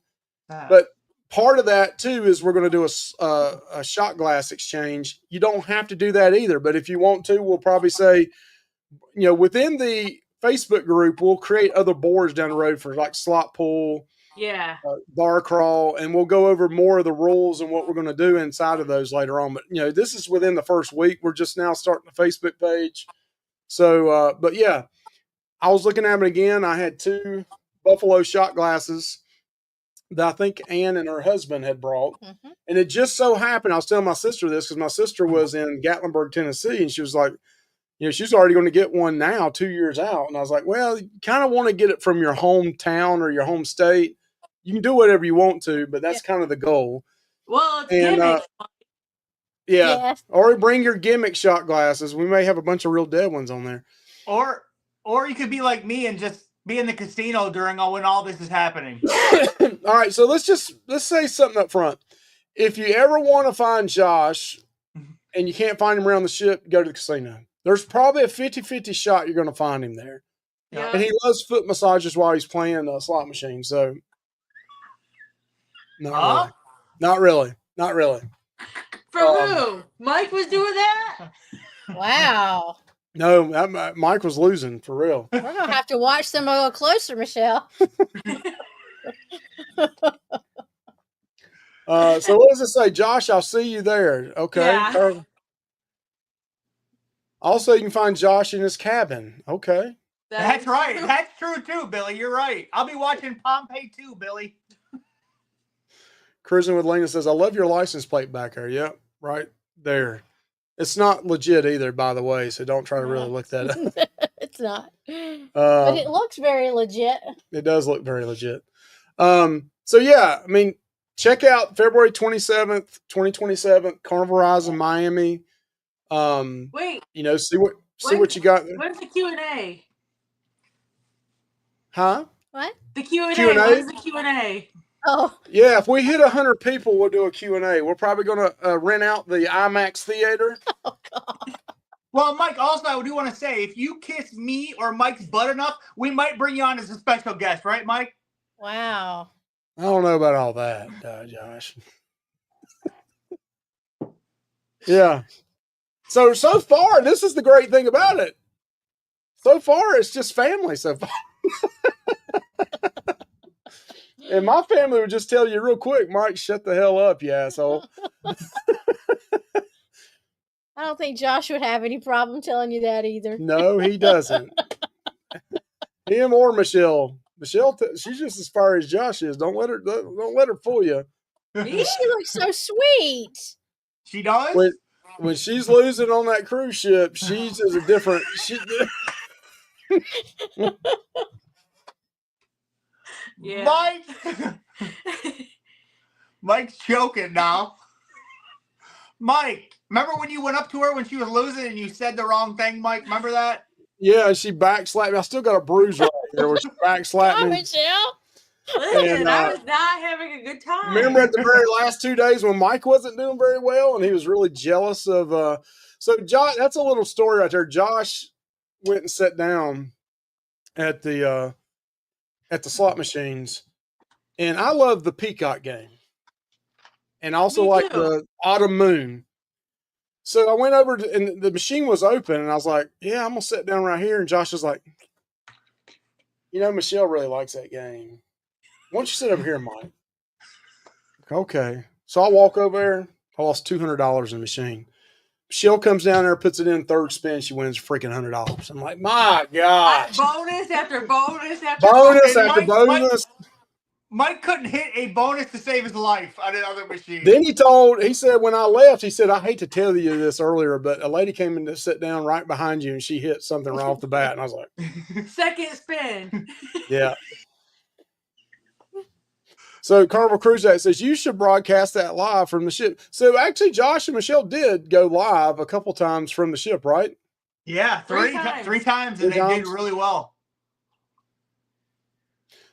But part of that, too, is we're going to do a shot glass exchange. You don't have to do that either. But if you want to, we'll probably say, within the Facebook group, we'll create other boards down the road for like slot pool, bar crawl, and we'll go over more of the rules and what we're going to do inside of those later on. But this is within the first week. We're just now starting the Facebook page. So, but yeah, I was looking at them again. I had 2 Buffalo shot glasses that I think Ann and her husband had brought, and it just so happened. I was telling my sister this because my sister was in Gatlinburg, Tennessee, and she was like, she's already going to get one now, 2 years out. And I was like, well, you kind of want to get it from your hometown or your home state. You can do whatever you want to, but that's kind of the goal. Well, it's gimmick. Or bring your gimmick shot glasses. We may have a bunch of real dead ones on there. Or you could be like me and just be in the casino when all this is happening. All right, so let's say something up front. If you ever want to find Josh and you can't find him around the ship, go to the casino. There's probably a 50-50 shot you're going to find him there. Yeah. And he loves foot massages while he's playing a slot machine. So, not really. For who? Mike was doing that? Wow. No, Mike was losing, for real. We're going to have to watch them a little closer, Michelle. So what does it say? Josh, I'll see you there. Okay. Yeah. Also, you can find Josh in his cabin. Okay. That's right. That's true too, Billy. You're right. I'll be watching Pompeii too, Billy. Cruising with Lena says, I love your license plate back there. Yep, right there. It's not legit either, by the way, so don't try to really look that up. It's not. But it looks very legit. It does look very legit. So, yeah, I mean, check out February 27th, 2027, Carnival Rise in Miami. Wait. See what you got there. When's the Q&A? Huh? What? The Q&A. Q&A? When's the Q&A? Oh. Yeah, if we hit 100 people, we'll do a Q&A. We're probably going to rent out the IMAX theater. Oh, God. Well, Mike, also, I do want to say, if you kiss me or Mike's butt enough, we might bring you on as a special guest, right, Mike? Wow. I don't know about all that, Josh. Yeah. So far, this is the great thing about it. So far, it's just family so far. And my family would just tell you real quick, Mike, shut the hell up, you asshole. I don't think Josh would have any problem telling you that either. No, he doesn't. Him or Michelle. Michelle, she's just as far as Josh is. Don't let her fool you. She looks so sweet. She does? When she's losing on that cruise ship, she's a different. Yeah. Mike's choking now. Mike, remember when you went up to her when she was losing and you said the wrong thing, Mike? Remember that? Yeah, she backslapped me. I still got a bruise right here where she backslapped me. Michelle. Listen, I was not having a good time. Remember at the very last 2 days when Mike wasn't doing very well and he was really jealous of so Josh, that's a little story right there. Josh went and sat down at the slot machines, and I love the Peacock game. And I also like the Autumn Moon. So I went over and the machine was open, and I was like, yeah, I'm gonna sit down right here. And Josh was like, Michelle really likes that game. Why don't you sit over here, Mike? Okay. So I walk over there. I lost $200 in the machine. Michelle comes down there, puts it in third spin. She wins freaking $100. I'm like, my gosh. Bonus after bonus after bonus after bonus. Mike couldn't hit a bonus to save his life on another machine. Then he said, when I left, he said, I hate to tell you this earlier, but a lady came in to sit down right behind you and she hit something right off the bat. And I was like, second spin. Yeah. So Carnival Cruise Jack says you should broadcast that live from the ship. So actually, Josh and Michelle did go live a couple times from the ship, right? Yeah, three times, and they did really well.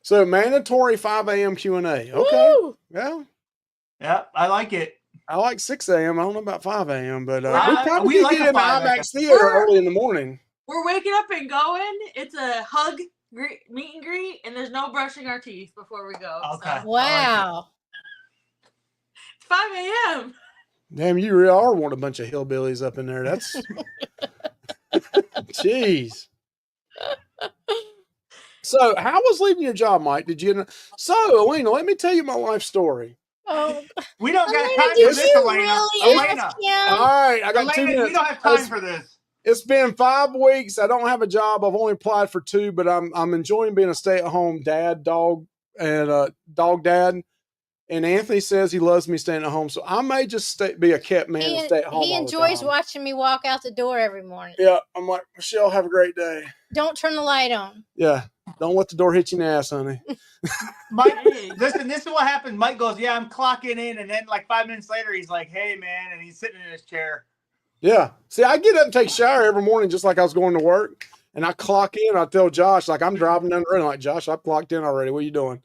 So mandatory 5 a.m. Q&A. Okay. Woo! Yeah. Yeah, I like it. I like 6 a.m. I don't know about 5 a.m., but we probably we could like get a in the 5 IMAX theater early in the morning. We're waking up and going. It's a hug, meet and greet, and there's no brushing our teeth before we go. Okay. So. Wow. It's 5 a.m. Damn, you really are one a bunch of hillbillies up in there. That's jeez. So, how was leaving your job, Mike? Did you? So, Elena, let me tell you my life story. Oh, We don't got Elena, time did for this, you Elena. really Elena. ask him? All right, I got Elena, 2 minutes. we don't have time for this. It's been 5 weeks. I don't have a job. I've only applied for 2, but I'm enjoying being a stay-at-home dad, dog dad. And Anthony says he loves me staying at home, so I may just be a kept man and stay at home. He enjoys watching me walk out the door every morning. Yeah, I'm like, Michelle, have a great day. Don't turn the light on. Yeah, don't let the door hit you in the ass, honey. Mike, listen, this is what happened. Mike goes, yeah, I'm clocking in, and then like 5 minutes later, he's like, hey, man, and he's sitting in his chair. Yeah. See, I get up and take a shower every morning just like I was going to work, and I clock in. I tell Josh, like, I'm driving down the road, like, Josh, I've clocked in already. What are you doing?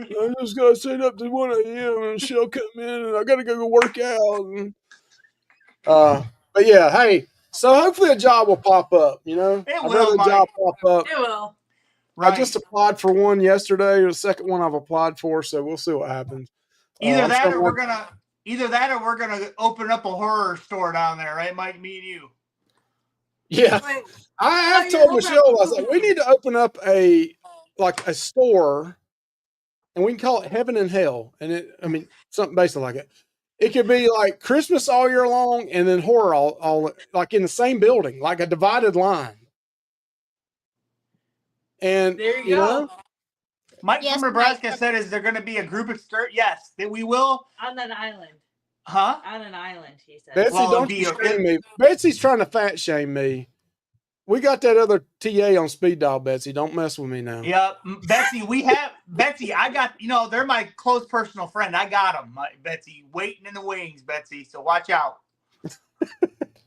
I just got to sit up to 1 a.m. and she'll come in, and I got to go work out. And, but yeah, hey, so hopefully a job will pop up, you know? It I'd will, rather a Mike. job pop up. It will. Right. I just applied for one yesterday, the second one I've applied for, so we'll see what happens. Either that or we're gonna open up a horror store down there, right, Mike? Me and you. Yeah. Wait, I have told Michelle, I was like, we need to open up a store, and we can call it Heaven and Hell. And something basically like it. It could be like Christmas all year long and then horror all like in the same building, like a divided line. And there you go. know, Mike from Nebraska said, is there going to be a group excursion? Yes, that we will. On an island. Huh? On an island, he said. Betsy, don't you shame me. Betsy's trying to fat shame me. We got that other TA on speed dial, Betsy. Don't mess with me now. Yeah, Betsy, I got, they're my close personal friend. I got them, Betsy, waiting in the wings, Betsy. So watch out.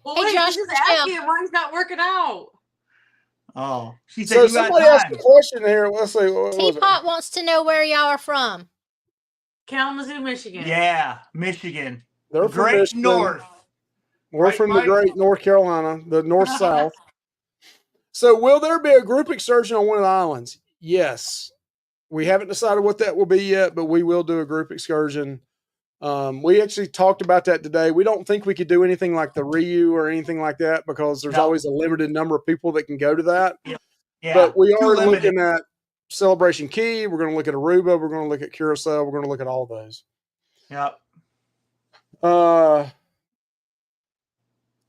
Well, wait, Josh, just asking him why he's not working out. Oh, she said somebody asked a question here. Let's see. Teapot wants to know where y'all are from. Kalamazoo, Michigan. Yeah, Michigan. They're from Great Michigan. North. We're from the great North Carolina, the north-south. So will there be a group excursion on one of the islands? Yes. We haven't decided what that will be yet, but we will do a group excursion. We actually talked about that today. We don't think we could do anything like the Ryu or anything like that because there's always a limited number of people that can go to that. Yeah, but we are looking at Celebration Key. We're going to look at Aruba. We're going to look at Curacao. We're going to look at all those. Yep.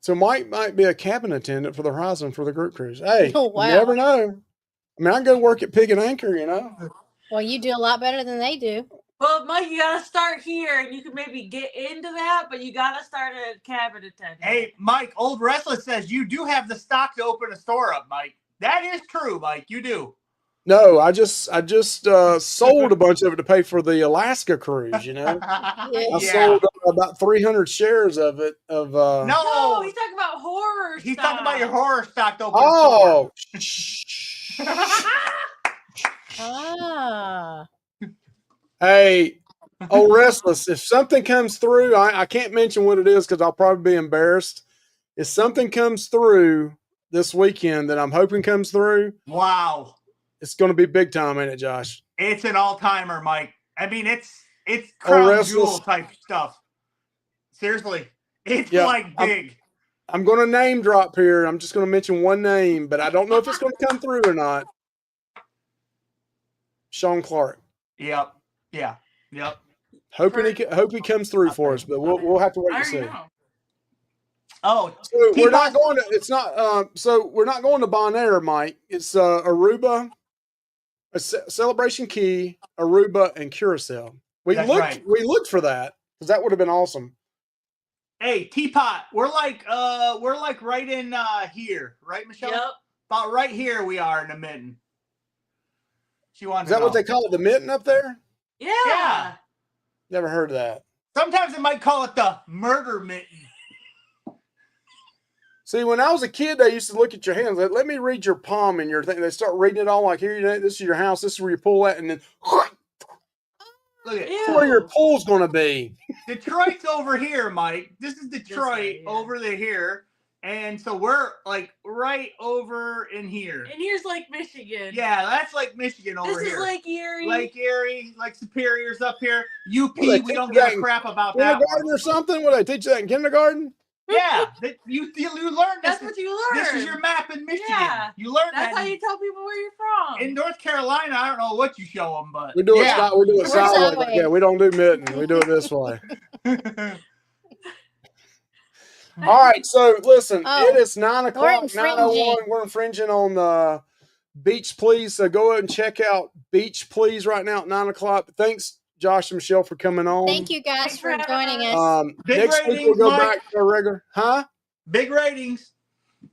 So Mike might be a cabin attendant for the Horizon for the group cruise. Hey, oh, wow. You never know. I mean, I can go work at Pig and Anchor, Well, you do a lot better than they do. Well, Mike, you got to start here, and you can maybe get into that, but you got to start at cabin attendant. Hey, Mike, Old Restless says you do have the stock to open a store up, Mike. That is true, Mike. You do. No, I just sold a bunch of it to pay for the Alaska cruise. I sold about 300 shares of it. No, he's talking about horror. He's talking about your horror stock to open. Oh, Hey, Old Restless. If something comes through, I can't mention what it is because I'll probably be embarrassed. If something comes through this weekend that I'm hoping comes through, wow. It's going to be big time, ain't it, Josh? It's an all-timer, Mike. I mean, it's crown jewel type stuff. Seriously. It's big. I'm going to name drop here. I'm just going to mention one name, but I don't know if it's going to come through or not. Sean Clark. Yep. Yeah. Yep. Hope he comes through for us, but we'll have to wait and see. Oh, so we're not going to. It's not. So we're not going to Bonaire, Mike. It's Aruba, Celebration Key, Aruba, and Curacao. We looked for that because that would have been awesome. Hey, Teapot, we're like right in here, right, Michelle? Yep. About right here we are in the mitten. She wants. Is that what they call it, the mitten up there? Yeah. Never heard of that. Sometimes they might call it the murder mitten. See, when I was a kid, they used to look at your hands. Like, let me read your palm and your thing. They start reading it all like, here, this is your house. This is where you pull at, and then Look at that's where your pool's going to be. Detroit's over here, Mike. This is Detroit way, yeah. over here. And so we're like right over in here. And here's Lake Michigan. Yeah, that's Lake Michigan over here. This is Lake Erie. Lake Erie, Lake Superior's up here. UP, Well, we don't give a crap about that kindergarten one. or something? Will they teach you that in kindergarten? Yeah, you learn this. That's what you learn. This is your map in Michigan. Yeah. You learn that. That's how you tell people where you're from. In North Carolina, I don't know what you show them, but We do it We're sideways. sideways. Yeah, we don't do mitten. We do it this way. All right, so listen, it is 9 o'clock, 9:01. We're infringing on Beach Please. So go ahead and check out Beach Please right now at 9 o'clock. Thanks, Josh and Michelle, for coming on. Thank you guys for joining us. Next week we'll go back to our regular. Big ratings.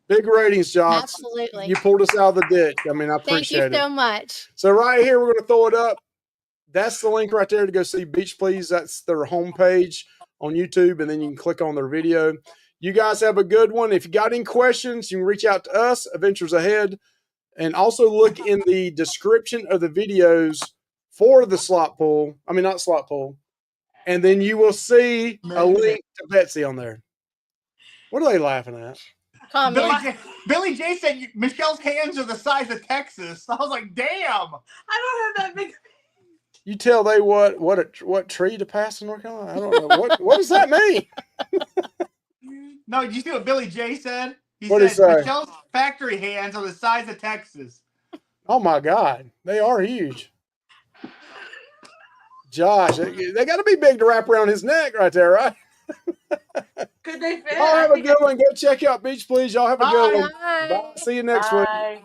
Big ratings, Josh. Absolutely. You pulled us out of the ditch. I mean, I appreciate it. Thank you so much. So right here, we're going to throw it up. That's the link right there to go see Beach Please. That's their homepage on YouTube, and then you can click on their video. You guys have a good one. If you got any questions, you can reach out to us, Adventures Ahead, and also look in the description of the videos for the slot pool. I mean, not slot pool. And then you will see a link to Betsy on there. What are they laughing at? Billy J said Michelle's hands are the size of Texas. I was like, damn. I don't have that big. You tell they what tree to pass in North Carolina? I don't know. What does that mean? No, did you see what Billy J said? What did he say? Michelle's factory hands are the size of Texas. Oh my God, they are huge. Josh, they got to be big to wrap around his neck right there, right? Could they fit? Y'all have a good one. Go check out Beach Please. Y'all have a good one. Bye. Bye. See you next week. Bye.